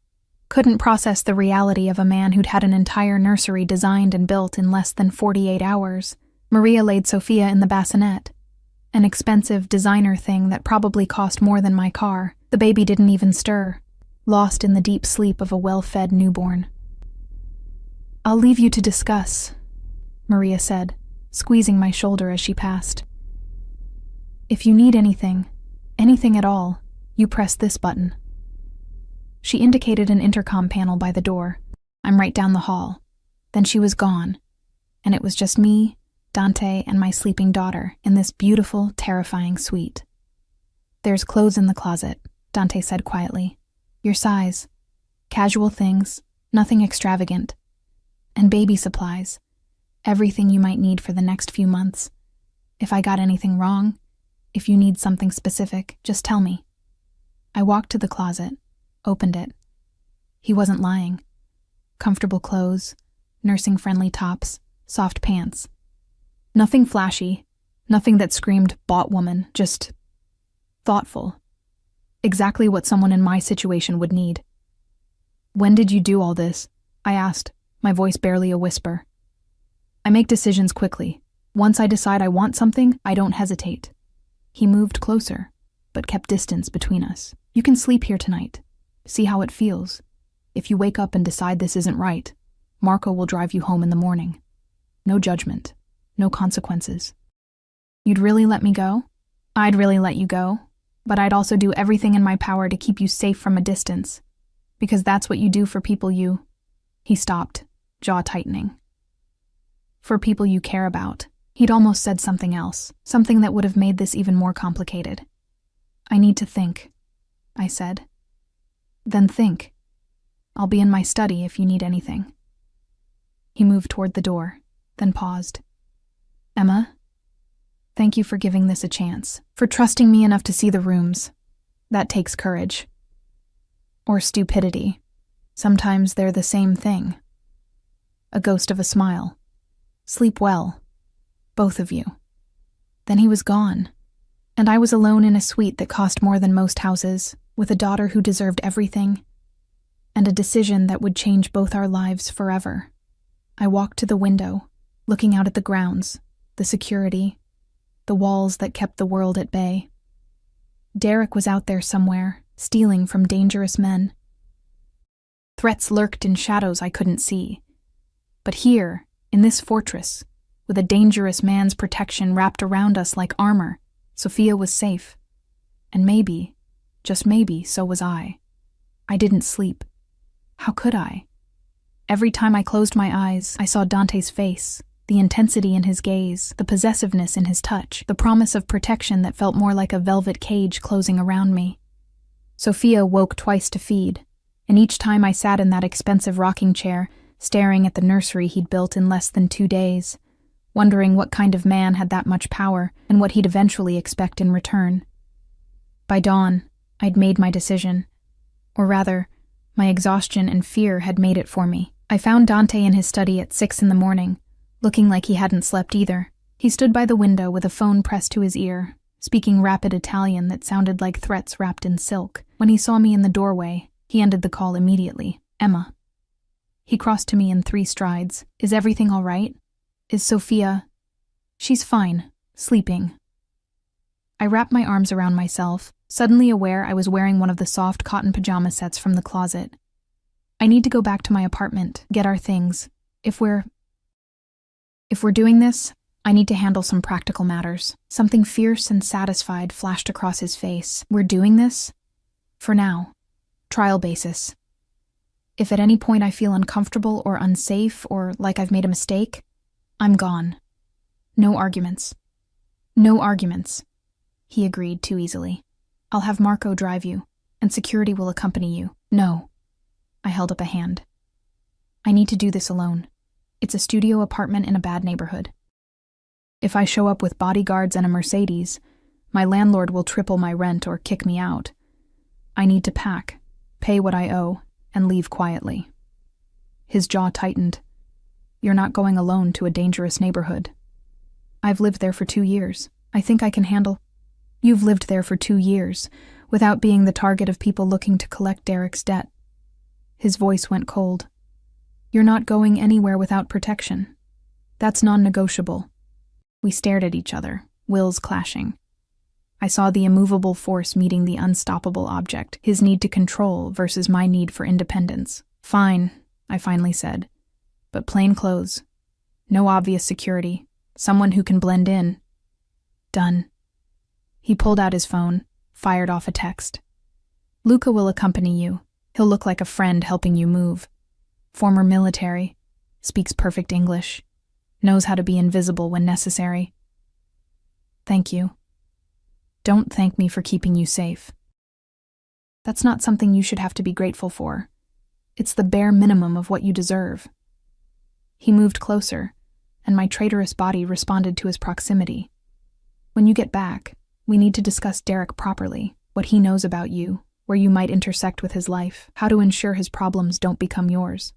Couldn't process the reality of a man who'd had an entire nursery designed and built in less than 48 hours. Maria laid Sophia in the bassinet, an expensive designer thing that probably cost more than my car. The baby didn't even stir, lost in the deep sleep of a well-fed newborn. I'll leave you to discuss, Maria said, squeezing my shoulder as she passed. If you need anything at all, you press this button. She indicated an intercom panel by the door. I'm right down the hall. Then she was gone, and it was just me, Dante, and my sleeping daughter in this beautiful, terrifying suite. There's clothes in the closet, Dante said quietly. Your size. Casual things, nothing extravagant. And baby supplies. Everything you might need for the next few months. If I got anything wrong, if you need something specific, just tell me. I walked to the closet, opened it. He wasn't lying. Comfortable clothes, nursing-friendly tops, soft pants. Nothing flashy, nothing that screamed bought woman, just thoughtful. Exactly what someone in my situation would need. "When did you do all this?" I asked, my voice barely a whisper. "I make decisions quickly. Once I decide I want something, I don't hesitate." He moved closer, but kept distance between us. "You can sleep here tonight. See how it feels. If you wake up and decide this isn't right, Marco will drive you home in the morning. No judgment, no consequences." "You'd really let me go?" "I'd really let you go, but I'd also do everything in my power to keep you safe from a distance, because that's what you do for people you—" He stopped, jaw tightening. "For people you care about." He'd almost said something else, something that would have made this even more complicated. "I need to think," I said. "Then think. I'll be in my study if you need anything." He moved toward the door, then paused. "Emma, thank you for giving this a chance, for trusting me enough to see the rooms. That takes courage. Or stupidity. Sometimes they're the same thing." A ghost of a smile. "Sleep well. Both of you." Then he was gone, and I was alone in a suite that cost more than most houses, with a daughter who deserved everything, and a decision that would change both our lives forever. I walked to the window, looking out at the grounds, the security, the walls that kept the world at bay. Derek was out there somewhere, stealing from dangerous men. Threats lurked in shadows I couldn't see. But here, in this fortress, with a dangerous man's protection wrapped around us like armor, Sophia was safe. And maybe, just maybe, so was I. I didn't sleep. How could I? Every time I closed my eyes, I saw Dante's face, the intensity in his gaze, the possessiveness in his touch, the promise of protection that felt more like a velvet cage closing around me. Sophia woke twice to feed, and each time I sat in that expensive rocking chair, staring at the nursery he'd built in less than 2 days, wondering what kind of man had that much power and what he'd eventually expect in return. By dawn, I'd made my decision. Or rather, my exhaustion and fear had made it for me. I found Dante in his study at 6 in the morning, looking like he hadn't slept either. He stood by the window with a phone pressed to his ear, speaking rapid Italian that sounded like threats wrapped in silk. When he saw me in the doorway, he ended the call immediately. "Emma." He crossed to me in 3 strides. "Is everything all right? Is Sophia—" "She's fine, sleeping." I wrapped my arms around myself, suddenly aware I was wearing one of the soft cotton pajama sets from the closet. "I need to go back to my apartment, get our things. If we're doing this, I need to handle some practical matters." Something fierce and satisfied flashed across his face. "We're doing this? For now. Trial basis. If at any point I feel uncomfortable or unsafe or like I've made a mistake, I'm gone. No arguments." "No arguments," he agreed too easily. "I'll have Marco drive you, and security will accompany you." "No." I held up a hand. "I need to do this alone. It's a studio apartment in a bad neighborhood. If I show up with bodyguards and a Mercedes, my landlord will triple my rent or kick me out. I need to pack, pay what I owe, and leave quietly." His jaw tightened. "You're not going alone to a dangerous neighborhood. I've lived there for 2 years. I think I can handle—" "You've lived there for 2 years, without being the target of people looking to collect Derek's debt." His voice went cold. "You're not going anywhere without protection. That's non-negotiable." We stared at each other, wills clashing. I saw the immovable force meeting the unstoppable object, his need to control versus my need for independence. "Fine," I finally said. "But plain clothes. No obvious security. Someone who can blend in." "Done." He pulled out his phone, fired off a text. "Luca will accompany you. He'll look like a friend helping you move. Former military, speaks perfect English, knows how to be invisible when necessary." "Thank you." "Don't thank me for keeping you safe. That's not something you should have to be grateful for. It's the bare minimum of what you deserve." He moved closer, and my traitorous body responded to his proximity. "When you get back, we need to discuss Derek properly, what he knows about you, where you might intersect with his life, how to ensure his problems don't become yours.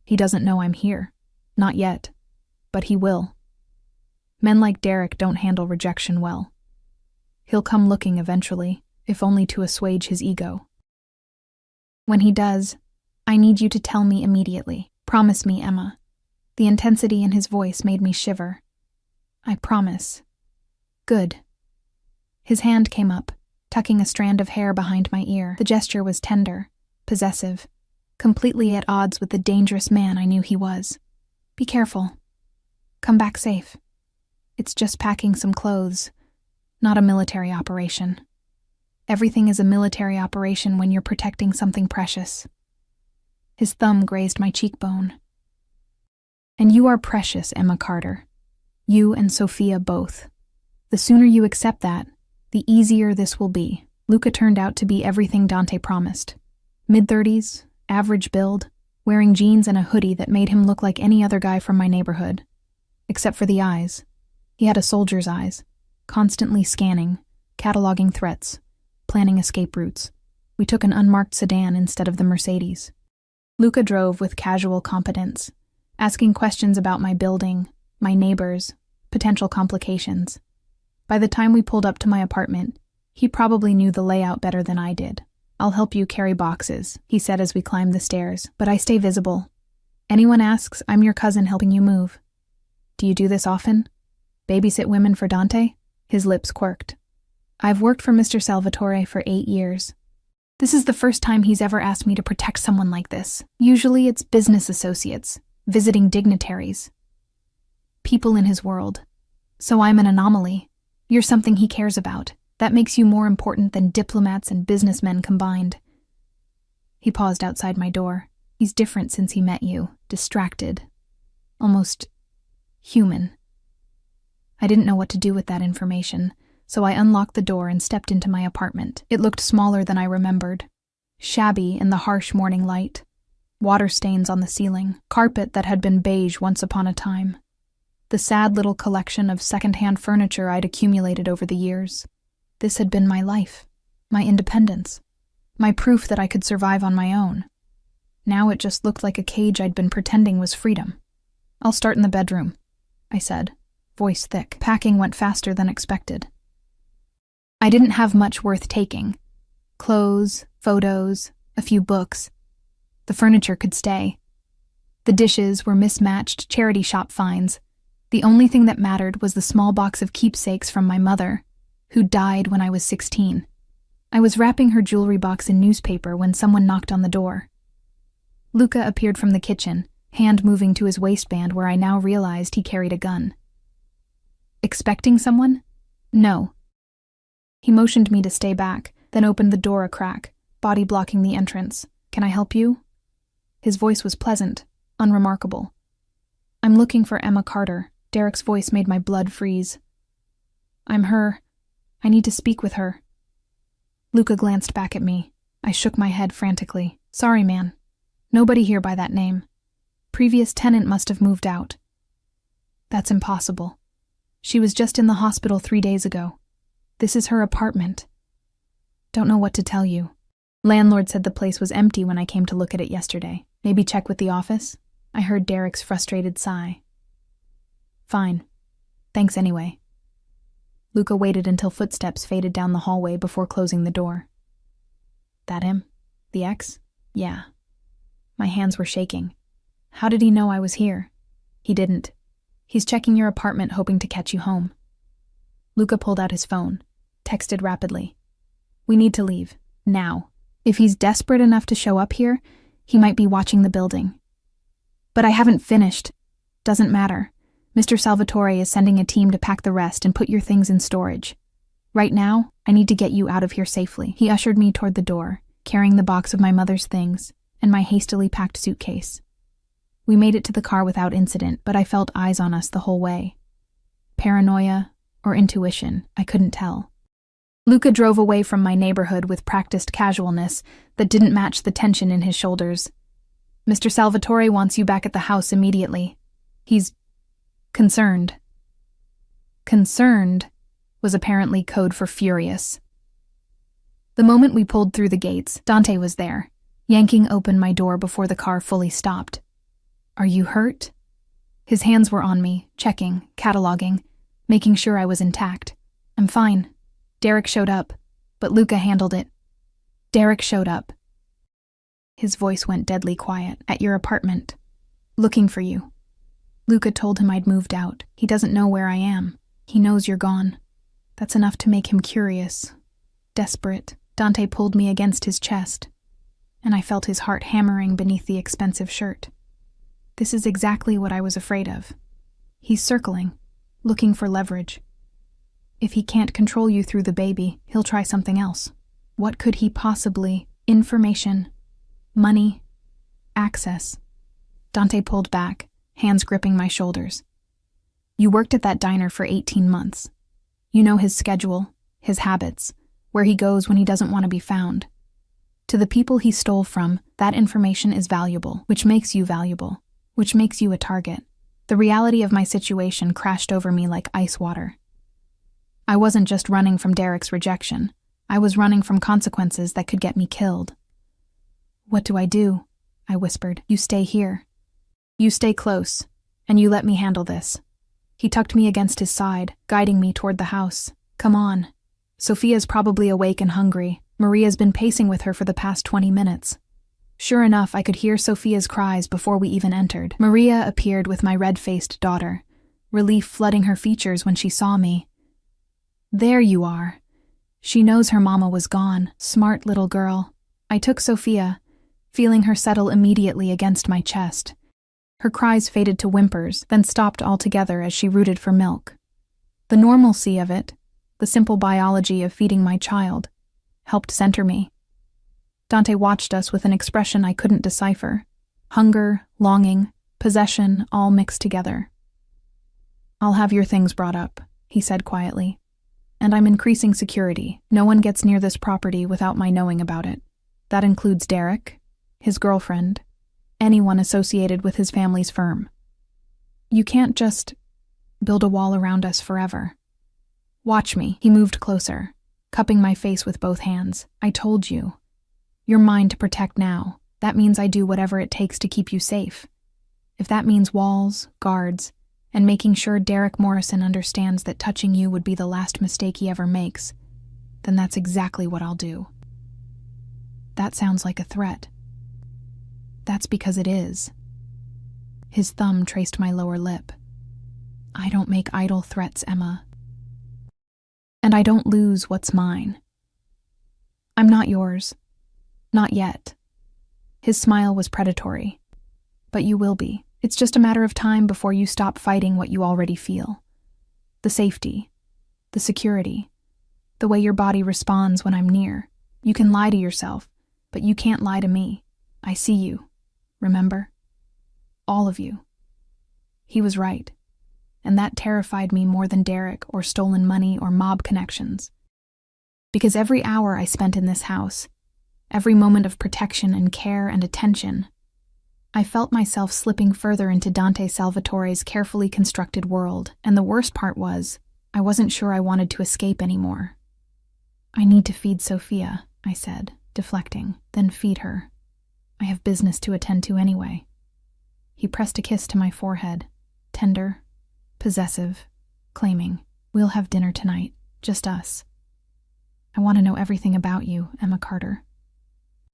He doesn't know I'm here. Not yet, but he will. Men like Derek don't handle rejection well. He'll come looking eventually, if only to assuage his ego. When he does, I need you to tell me immediately. Promise me, Emma. The intensity in his voice made me shiver. I promise. Good. His hand came up, tucking a strand of hair behind my ear. The gesture was tender, possessive, completely at odds with the dangerous man I knew he was. Be careful. Come back safe. It's just packing some clothes, not a military operation. Everything is a military operation when you're protecting something precious. His thumb grazed my cheekbone. And you are precious, Emma Carter. You and Sophia both. The sooner you accept that, the easier this will be. Luca turned out to be everything Dante promised. Mid-30s, average build, wearing jeans and a hoodie that made him look like any other guy from my neighborhood. Except for the eyes. He had a soldier's eyes, constantly scanning, cataloging threats, planning escape routes. We took an unmarked sedan instead of the Mercedes. Luca drove with casual competence, asking questions about my building, my neighbors, potential complications. By the time we pulled up to my apartment, he probably knew the layout better than I did. I'll help you carry boxes, he said as we climbed the stairs, but I stay visible. Anyone asks, I'm your cousin helping you move. Do you do this often? Babysit women for Dante? His lips quirked. I've worked for Mr. Salvatore for 8 years. This is the first time he's ever asked me to protect someone like this. Usually it's business associates, visiting dignitaries, people in his world. So I'm an anomaly. You're something he cares about. That makes you more important than diplomats and businessmen combined. He paused outside my door. He's different since he met you, distracted, almost human. I didn't know what to do with that information, so I unlocked the door and stepped into my apartment. It looked smaller than I remembered. Shabby in the harsh morning light. Water stains on the ceiling. Carpet that had been beige once upon a time. The sad little collection of second-hand furniture I'd accumulated over the years. This had been my life, my independence, my proof that I could survive on my own. Now it just looked like a cage I'd been pretending was freedom. I'll start in the bedroom, I said, voice thick. Packing went faster than expected. I didn't have much worth taking. Clothes, photos, a few books. The furniture could stay. The dishes were mismatched charity shop finds. The only thing that mattered was the small box of keepsakes from my mother, who died when I was 16. I was wrapping her jewelry box in newspaper when someone knocked on the door. Luca appeared from the kitchen, hand moving to his waistband where I now realized he carried a gun. Expecting someone? No. He motioned me to stay back, then opened the door a crack, body blocking the entrance. Can I help you? His voice was pleasant, unremarkable. I'm looking for Emma Carter. Derek's voice made my blood freeze. I'm her. I need to speak with her. Luca glanced back at me. I shook my head frantically. Sorry, man. Nobody here by that name. Previous tenant must have moved out. That's impossible. She was just in the hospital 3 days ago. This is her apartment. Don't know what to tell you. Landlord said the place was empty when I came to look at it yesterday. Maybe check with the office? I heard Derek's frustrated sigh. Fine. Thanks anyway. Luca waited until footsteps faded down the hallway before closing the door. That him? The ex? Yeah. My hands were shaking. How did he know I was here? He didn't. He's checking your apartment hoping to catch you home. Luca pulled out his phone, texted rapidly. We need to leave. Now. If he's desperate enough to show up here, he might be watching the building. But I haven't finished. Doesn't matter. Mr. Salvatore is sending a team to pack the rest and put your things in storage. Right now, I need to get you out of here safely. He ushered me toward the door, carrying the box of my mother's things and my hastily packed suitcase. We made it to the car without incident, but I felt eyes on us the whole way. Paranoia or intuition, I couldn't tell. Luca drove away from my neighborhood with practiced casualness that didn't match the tension in his shoulders. Mr. Salvatore wants you back at the house immediately. He's concerned. Concerned was apparently code for furious. The moment we pulled through the gates, Dante was there, yanking open my door before the car fully stopped. Are you hurt? His hands were on me, checking, cataloging, making sure I was intact. I'm fine. Derek showed up, but Luca handled it. Derek showed up. His voice went deadly quiet. At your apartment. Looking for you. Luca told him I'd moved out. He doesn't know where I am. He knows you're gone. That's enough to make him curious. Desperate, Dante pulled me against his chest, and I felt his heart hammering beneath the expensive shirt. This is exactly what I was afraid of. He's circling, looking for leverage. If he can't control you through the baby, he'll try something else. What could he possibly? Information, money, access. Dante pulled back, hands gripping my shoulders. You worked at that diner for 18 months. You know his schedule, his habits, where he goes when he doesn't want to be found. To the people he stole from, that information is valuable, which makes you valuable, which makes you a target. The reality of my situation crashed over me like ice water. I wasn't just running from Derek's rejection. I was running from consequences that could get me killed. What do? I whispered. You stay here. You stay close, and you let me handle this. He tucked me against his side, guiding me toward the house. Come on. Sophia's probably awake and hungry. Maria's been pacing with her for the past 20 minutes. Sure enough, I could hear Sophia's cries before we even entered. Maria appeared with my red-faced daughter, relief flooding her features when she saw me. There you are. She knows her mama was gone. Smart little girl. I took Sophia, feeling her settle immediately against my chest. Her cries faded to whimpers, then stopped altogether as she rooted for milk. The normalcy of it, the simple biology of feeding my child, helped center me. Dante watched us with an expression I couldn't decipher. Hunger, longing, possession, all mixed together. I'll have your things brought up, he said quietly. And I'm increasing security. No one gets near this property without my knowing about it. That includes Derek, his girlfriend, anyone associated with his family's firm. You can't just build a wall around us forever. Watch me. He moved closer, cupping my face with both hands. I told you. You're mine to protect now. That means I do whatever it takes to keep you safe. If that means walls, guards, and making sure Derek Morrison understands that touching you would be the last mistake he ever makes, then that's exactly what I'll do. That sounds like a threat. That's because it is. His thumb traced my lower lip. I don't make idle threats, Emma. And I don't lose what's mine. I'm not yours. Not yet. His smile was predatory. But you will be. It's just a matter of time before you stop fighting what you already feel. The safety, the security, the way your body responds when I'm near. You can lie to yourself, but you can't lie to me. I see you. Remember? All of you. He was right. And that terrified me more than Derek or stolen money or mob connections. Because every hour I spent in this house, every moment of protection and care and attention, I felt myself slipping further into Dante Salvatore's carefully constructed world, and the worst part was, I wasn't sure I wanted to escape anymore. I need to feed Sophia, I said, deflecting, then feed her. I have business to attend to anyway. He pressed a kiss to my forehead, tender, possessive, claiming, we'll have dinner tonight, just us. I want to know everything about you, Emma Carter.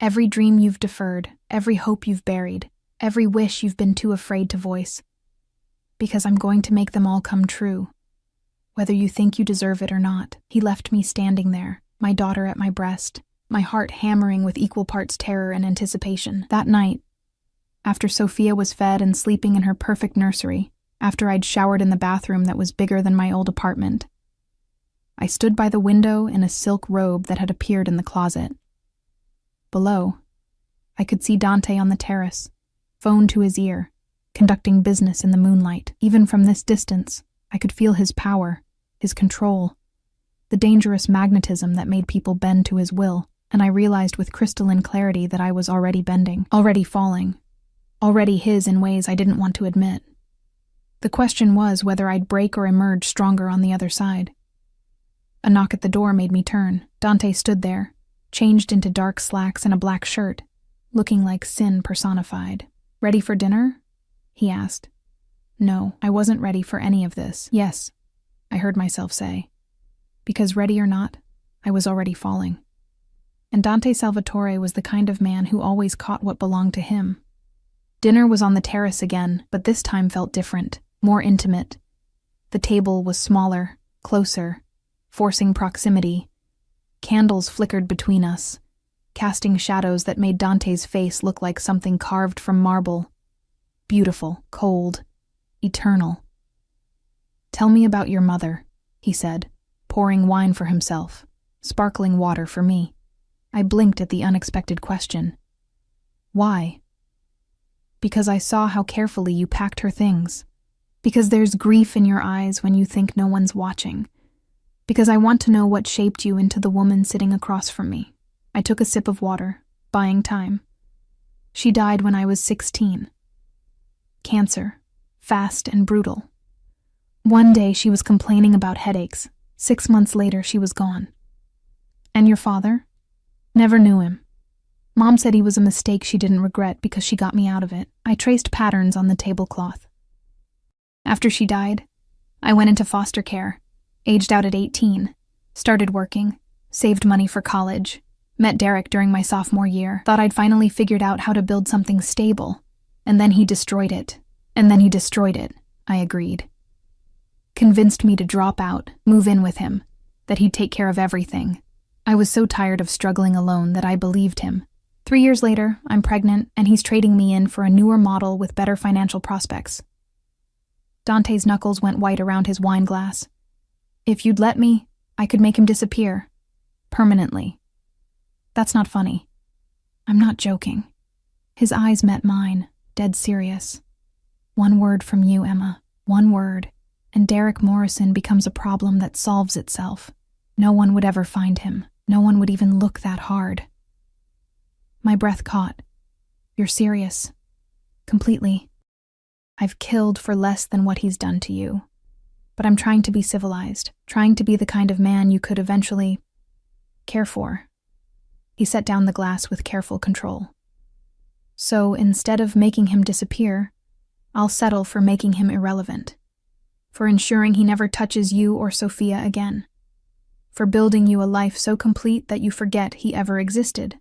Every dream you've deferred, every hope you've buried, every wish you've been too afraid to voice. Because I'm going to make them all come true, whether you think you deserve it or not. He left me standing there, my daughter at my breast, my heart hammering with equal parts terror and anticipation. That night, after Sophia was fed and sleeping in her perfect nursery, after I'd showered in the bathroom that was bigger than my old apartment, I stood by the window in a silk robe that had appeared in the closet. Below, I could see Dante on the terrace, phone to his ear, conducting business in the moonlight. Even from this distance, I could feel his power, his control, the dangerous magnetism that made people bend to his will, and I realized with crystalline clarity that I was already bending, already falling, already his in ways I didn't want to admit. The question was whether I'd break or emerge stronger on the other side. A knock at the door made me turn. Dante stood there, changed into dark slacks and a black shirt, looking like sin personified. Ready for dinner? He asked. No, I wasn't ready for any of this. Yes, I heard myself say. Because ready or not, I was already falling. And Dante Salvatore was the kind of man who always caught what belonged to him. Dinner was on the terrace again, but this time felt different, more intimate. The table was smaller, closer, forcing proximity. Candles flickered between us, casting shadows that made Dante's face look like something carved from marble. Beautiful, cold, eternal. "Tell me about your mother," he said, pouring wine for himself, sparkling water for me. I blinked at the unexpected question. "Why?" "Because I saw how carefully you packed her things. Because there's grief in your eyes when you think no one's watching. Because I want to know what shaped you into the woman sitting across from me." I took a sip of water, buying time. "She died when I was 16. Cancer, fast and brutal. One day she was complaining about headaches. 6 months later she was gone." "And your father?" "Never knew him. Mom said he was a mistake she didn't regret because she got me out of it." I traced patterns on the tablecloth. "After she died, I went into foster care, aged out at 18, started working, saved money for college, met Derek during my sophomore year, thought I'd finally figured out how to build something stable, and then he destroyed it. I agreed. Convinced me to drop out, move in with him, that he'd take care of everything. I was so tired of struggling alone that I believed him. 3 years later, I'm pregnant, and he's trading me in for a newer model with better financial prospects." Dante's knuckles went white around his wine glass. "If you'd let me, I could make him disappear. Permanently." "That's not funny." "I'm not joking." His eyes met mine, dead serious. "One word from you, Emma. One word. And Derek Morrison becomes a problem that solves itself. No one would ever find him. No one would even look that hard." My breath caught. "You're serious?" "Completely. I've killed for less than what he's done to you. But I'm trying to be civilized, trying to be the kind of man you could eventually care for." He set down the glass with careful control. "So instead of making him disappear, I'll settle for making him irrelevant. For ensuring he never touches you or Sophia again. For building you a life so complete that you forget he ever existed."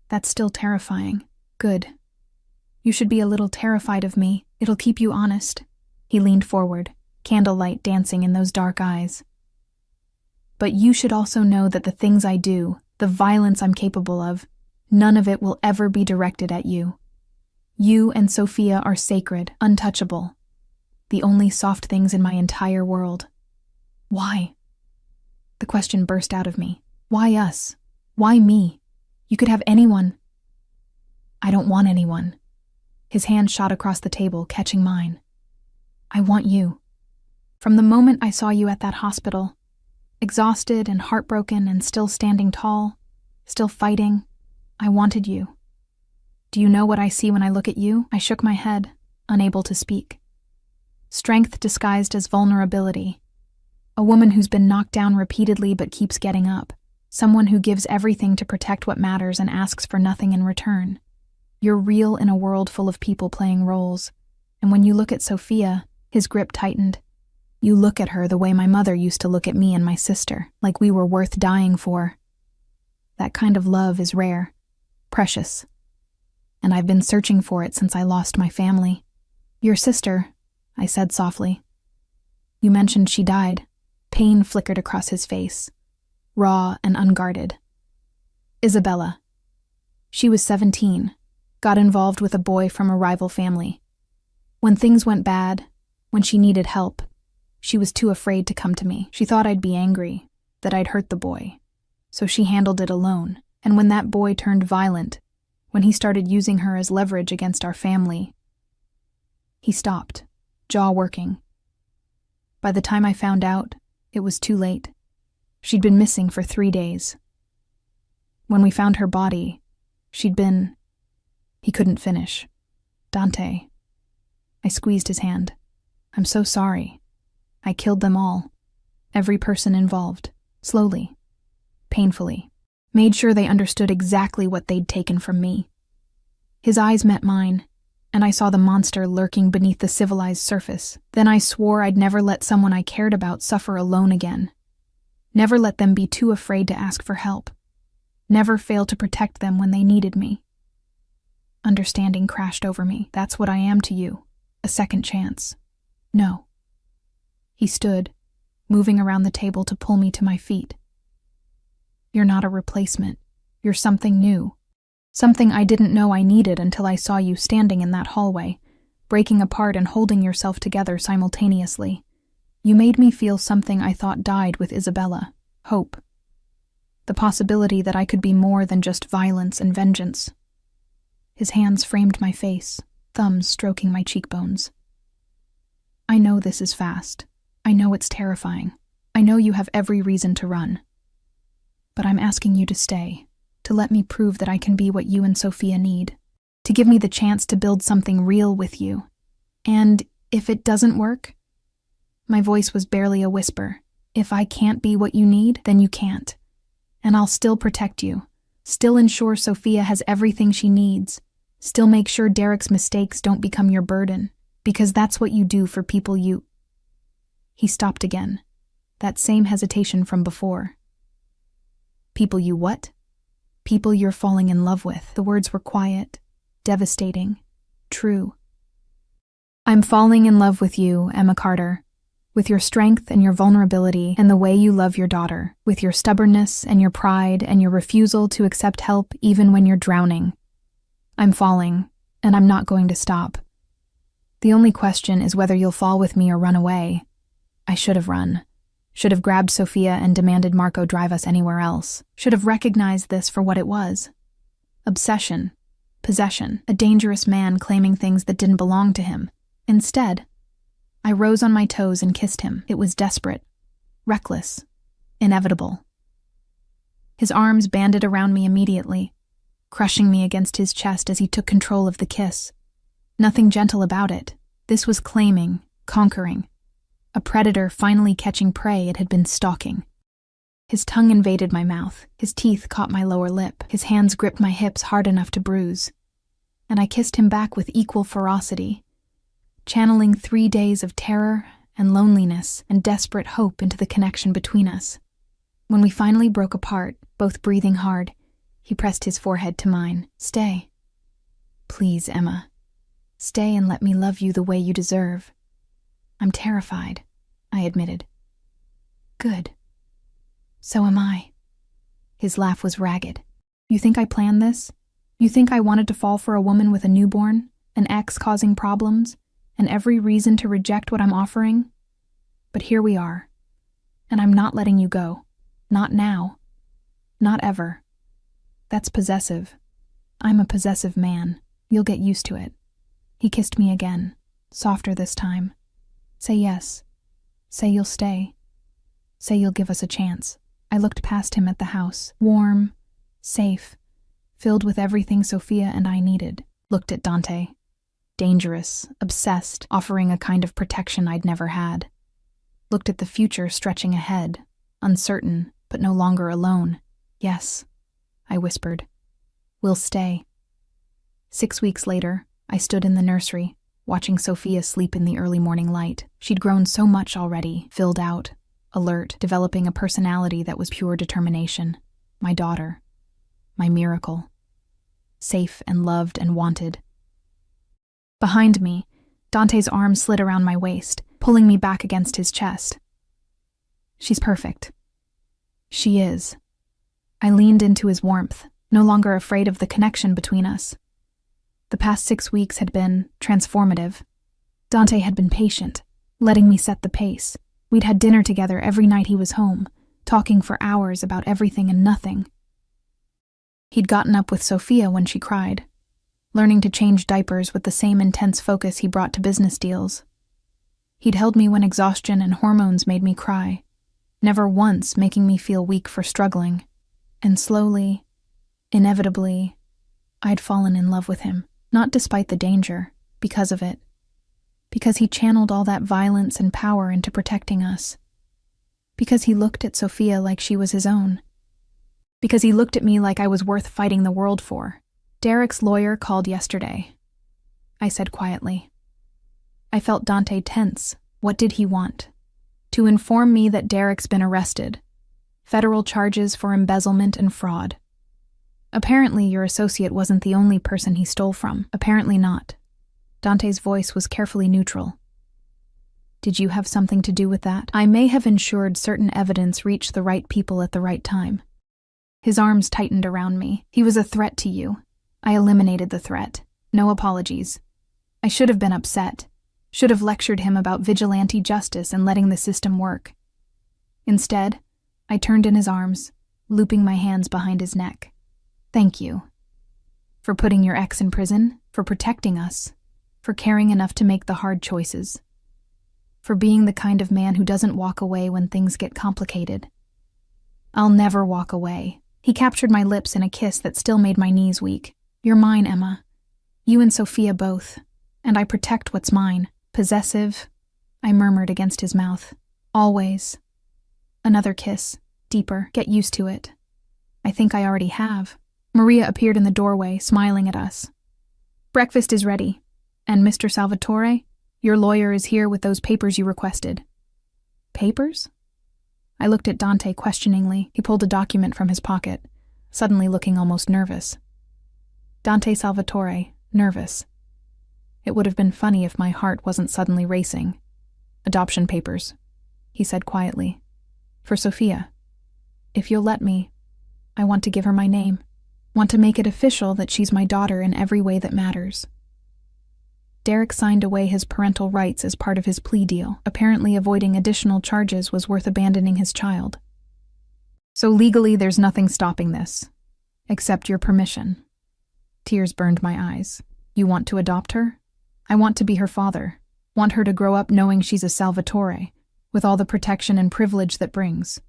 "That's still terrifying." "Good. You should be a little terrified of me. It'll keep you honest." He leaned forward, candlelight dancing in those dark eyes. "But you should also know that the things I do, the violence I'm capable of, none of it will ever be directed at you. You and Sophia are sacred, untouchable. The only soft things in my entire world." "Why?" The question burst out of me. "Why us? Why me? You could have anyone." "I don't want anyone." His hand shot across the table, catching mine. "I want you. From the moment I saw you at that hospital, exhausted and heartbroken and still standing tall, still fighting, I wanted you. Do you know what I see when I look at you?" I shook my head, unable to speak. "Strength disguised as vulnerability. A woman who's been knocked down repeatedly but keeps getting up. Someone who gives everything to protect what matters and asks for nothing in return. You're real in a world full of people playing roles. And when you look at Sophia," his grip tightened, "you look at her the way my mother used to look at me and my sister, like we were worth dying for. That kind of love is rare, precious. And I've been searching for it since I lost my family." "Your sister," I said softly. "You mentioned she died." Pain flickered across his face, raw and unguarded. "Isabella. She was 17, got involved with a boy from a rival family. When things went bad, when she needed help, she was too afraid to come to me. She thought I'd be angry, that I'd hurt the boy. So she handled it alone. And when that boy turned violent, when he started using her as leverage against our family," he stopped, jaw working. "By the time I found out, it was too late. She'd been missing for 3 days. When we found her body, she'd been..." He couldn't finish. "Dante." I squeezed his hand. "I'm so sorry. I killed them all. Every person involved. Slowly. Painfully. Made sure they understood exactly what they'd taken from me." His eyes met mine, and I saw the monster lurking beneath the civilized surface. Then I swore I'd never let someone I cared about suffer alone again. Never let them be too afraid to ask for help. Never fail to protect them when they needed me. Understanding crashed over me. That's what I am to you. A second chance. No. He stood, moving around the table to pull me to my feet. You're not a replacement. You're something new. Something I didn't know I needed until I saw you standing in that hallway, breaking apart and holding yourself together simultaneously. You made me feel something I thought died with Isabella: hope. The possibility that I could be more than just violence and vengeance. His hands framed my face, thumbs stroking my cheekbones. I know this is fast. I know it's terrifying. I know you have every reason to run. But I'm asking you to stay, to let me prove that I can be what you and Sophia need, to give me the chance to build something real with you. And if it doesn't work, my voice was barely a whisper. If I can't be what you need, then you can't. And I'll still protect you, still ensure Sophia has everything she needs, still make sure Derek's mistakes don't become your burden, because that's what you do for people you... He stopped again, that same hesitation from before. People you what? People you're falling in love with. The words were quiet, devastating, true. I'm falling in love with you, Emma Carter, with your strength and your vulnerability and the way you love your daughter, with your stubbornness and your pride and your refusal to accept help even when you're drowning. I'm falling, and I'm not going to stop. The only question is whether you'll fall with me or run away. I should have run. Should have grabbed Sophia and demanded Marco drive us anywhere else. Should have recognized this for what it was. Obsession. Possession. A dangerous man claiming things that didn't belong to him. Instead, I rose on my toes and kissed him. It was desperate. Reckless. Inevitable. His arms banded around me immediately, crushing me against his chest as he took control of the kiss. Nothing gentle about it. This was claiming, conquering. A predator finally catching prey it had been stalking. His tongue invaded my mouth, his teeth caught my lower lip, his hands gripped my hips hard enough to bruise. And I kissed him back with equal ferocity, channeling 3 days of terror and loneliness and desperate hope into the connection between us. When we finally broke apart, both breathing hard, he pressed his forehead to mine. Stay. Please, Emma. Stay and let me love you the way you deserve. I'm terrified, I admitted. Good. So am I. His laugh was ragged. You think I planned this? You think I wanted to fall for a woman with a newborn, an ex causing problems, and every reason to reject what I'm offering? But here we are. And I'm not letting you go. Not now. Not ever. That's possessive. I'm a possessive man. You'll get used to it. He kissed me again, softer this time. Say yes. Say you'll stay. Say you'll give us a chance. I looked past him at the house, warm, safe, filled with everything Sophia and I needed. Looked at Dante. Dangerous, obsessed, offering a kind of protection I'd never had. Looked at the future stretching ahead, uncertain, but no longer alone. Yes, I whispered. We'll stay. 6 weeks later, I stood in the nursery, watching Sophia sleep in the early morning light. She'd grown so much already, filled out, alert, developing a personality that was pure determination. My daughter. My miracle. Safe and loved and wanted. Behind me, Dante's arm slid around my waist, pulling me back against his chest. She's perfect. She is. I leaned into his warmth, no longer afraid of the connection between us. The past 6 weeks had been transformative. Dante had been patient, letting me set the pace. We'd had dinner together every night he was home, talking for hours about everything and nothing. He'd gotten up with Sophia when she cried, learning to change diapers with the same intense focus he brought to business deals. He'd held me when exhaustion and hormones made me cry, never once making me feel weak for struggling. And slowly, inevitably, I'd fallen in love with him. Not despite the danger, because of it. Because he channeled all that violence and power into protecting us. Because he looked at Sophia like she was his own. Because he looked at me like I was worth fighting the world for. Derek's lawyer called yesterday. I said quietly. I felt Dante tense. What did he want? To inform me that Derek's been arrested. Federal charges for embezzlement and fraud. Apparently your associate wasn't the only person he stole from. Apparently not. Dante's voice was carefully neutral. Did you have something to do with that? I may have ensured certain evidence reached the right people at the right time. His arms tightened around me. He was a threat to you. I eliminated the threat. No apologies. I should have been upset. Should have lectured him about vigilante justice and letting the system work. Instead, I turned in his arms, looping my hands behind his neck. Thank you. For putting your ex in prison, for protecting us, for caring enough to make the hard choices. For being the kind of man who doesn't walk away when things get complicated. I'll never walk away. He captured my lips in a kiss that still made my knees weak. You're mine, Emma. You and Sophia both. And I protect what's mine. Possessive, I murmured against his mouth. Always. Another kiss. Deeper. Get used to it. I think I already have. Maria appeared in the doorway, smiling at us. Breakfast is ready. And Mr. Salvatore? Your lawyer is here with those papers you requested. Papers? I looked at Dante questioningly. He pulled a document from his pocket, suddenly looking almost nervous. Dante Salvatore, nervous. It would have been funny if my heart wasn't suddenly racing. Adoption papers, he said quietly. For Sophia. If you'll let me, I want to give her my name. Want to make it official that she's my daughter in every way that matters. Derek signed away his parental rights as part of his plea deal. Apparently avoiding additional charges was worth abandoning his child. So legally there's nothing stopping this, except your permission. Tears burned my eyes. You want to adopt her? I want to be her father. Want her to grow up knowing she's a Salvatore, with all the protection and privilege that brings.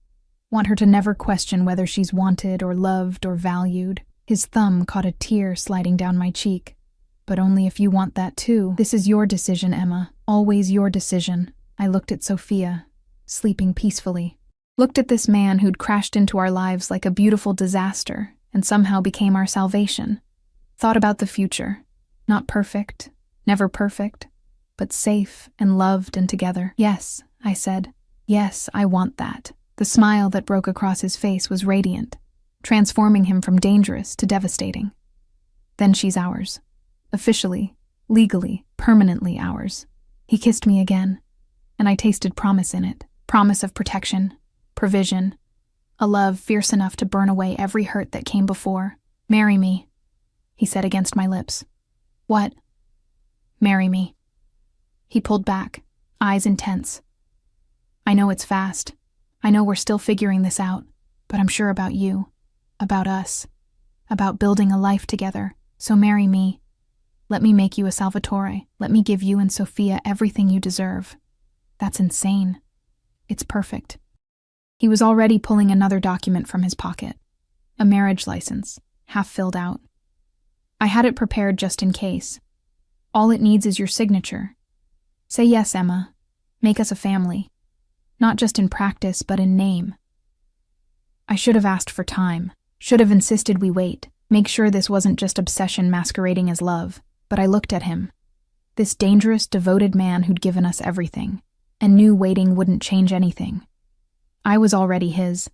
Want her to never question whether she's wanted or loved or valued. His thumb caught a tear sliding down my cheek. But only if you want that too. This is your decision, Emma. Always your decision. I looked at Sophia, sleeping peacefully. Looked at this man who'd crashed into our lives like a beautiful disaster and somehow became our salvation. Thought about the future. Not perfect, never perfect, but safe and loved and together. Yes, I said. Yes, I want that. The smile that broke across his face was radiant, transforming him from dangerous to devastating. Then she's ours. Officially, legally, permanently ours. He kissed me again, and I tasted promise in it. Promise of protection, provision, a love fierce enough to burn away every hurt that came before. Marry me, he said against my lips. What? Marry me. He pulled back, eyes intense. I know it's fast. I know we're still figuring this out, but I'm sure about you, about us, about building a life together. So marry me. Let me make you a Salvatore. Let me give you and Sophia everything you deserve. That's insane. It's perfect. He was already pulling another document from his pocket. A marriage license, half filled out. I had it prepared just in case. All it needs is your signature. Say yes, Emma. Make us a family. Not just in practice, but in name. I should have asked for time. Should have insisted we wait. Make sure this wasn't just obsession masquerading as love. But I looked at him, this dangerous, devoted man who'd given us everything, and knew waiting wouldn't change anything. I was already his.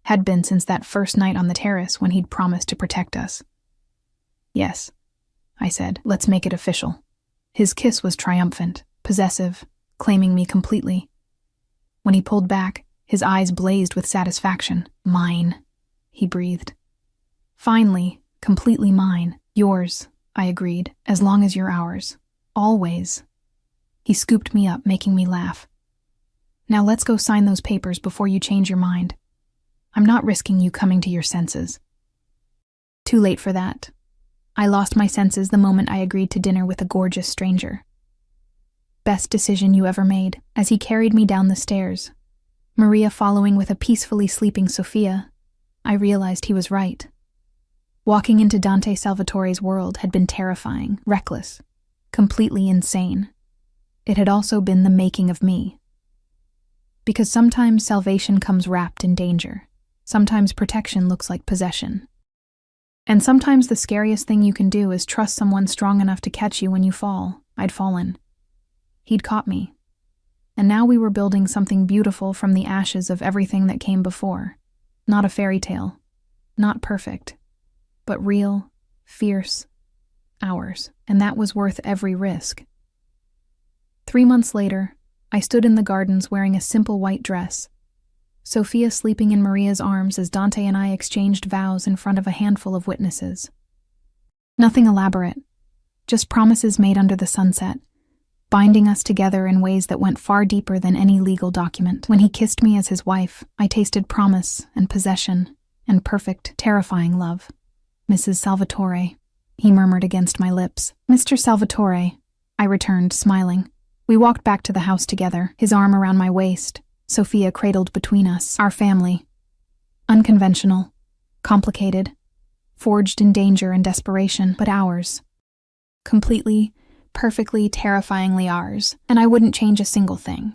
Had been since that first night on the terrace when he'd promised to protect us. Yes, I said, let's make it official. His kiss was triumphant, possessive, claiming me completely. When he pulled back, his eyes blazed with satisfaction. Mine, he breathed. Finally, completely mine. Yours. I agreed, as long as you're ours. Always. He scooped me up, making me laugh. Now let's go sign those papers before you change your mind. I'm not risking you coming to your senses. Too late for that. I lost my senses the moment I agreed to dinner with a gorgeous stranger. Best decision you ever made. As he carried me down the stairs, Maria following with a peacefully sleeping Sophia, I realized he was right. Walking into Dante Salvatore's world had been terrifying, reckless, completely insane. It had also been the making of me. Because sometimes salvation comes wrapped in danger. Sometimes protection looks like possession. And sometimes the scariest thing you can do is trust someone strong enough to catch you when you fall. I'd fallen. He'd caught me. And now we were building something beautiful from the ashes of everything that came before. Not a fairy tale. Not perfect. But real, fierce, ours. And that was worth every risk. 3 months later, I stood in the gardens wearing a simple white dress, Sophia sleeping in Maria's arms as Dante and I exchanged vows in front of a handful of witnesses. Nothing elaborate, just promises made under the sunset, binding us together in ways that went far deeper than any legal document. When he kissed me as his wife, I tasted promise and possession and perfect, terrifying love. Mrs. Salvatore, he murmured against my lips. Mr. Salvatore, I returned, smiling. We walked back to the house together, his arm around my waist, Sophia cradled between us. Our family. Unconventional, complicated, forged in danger and desperation, but ours. Completely, perfectly, terrifyingly ours, and I wouldn't change a single thing.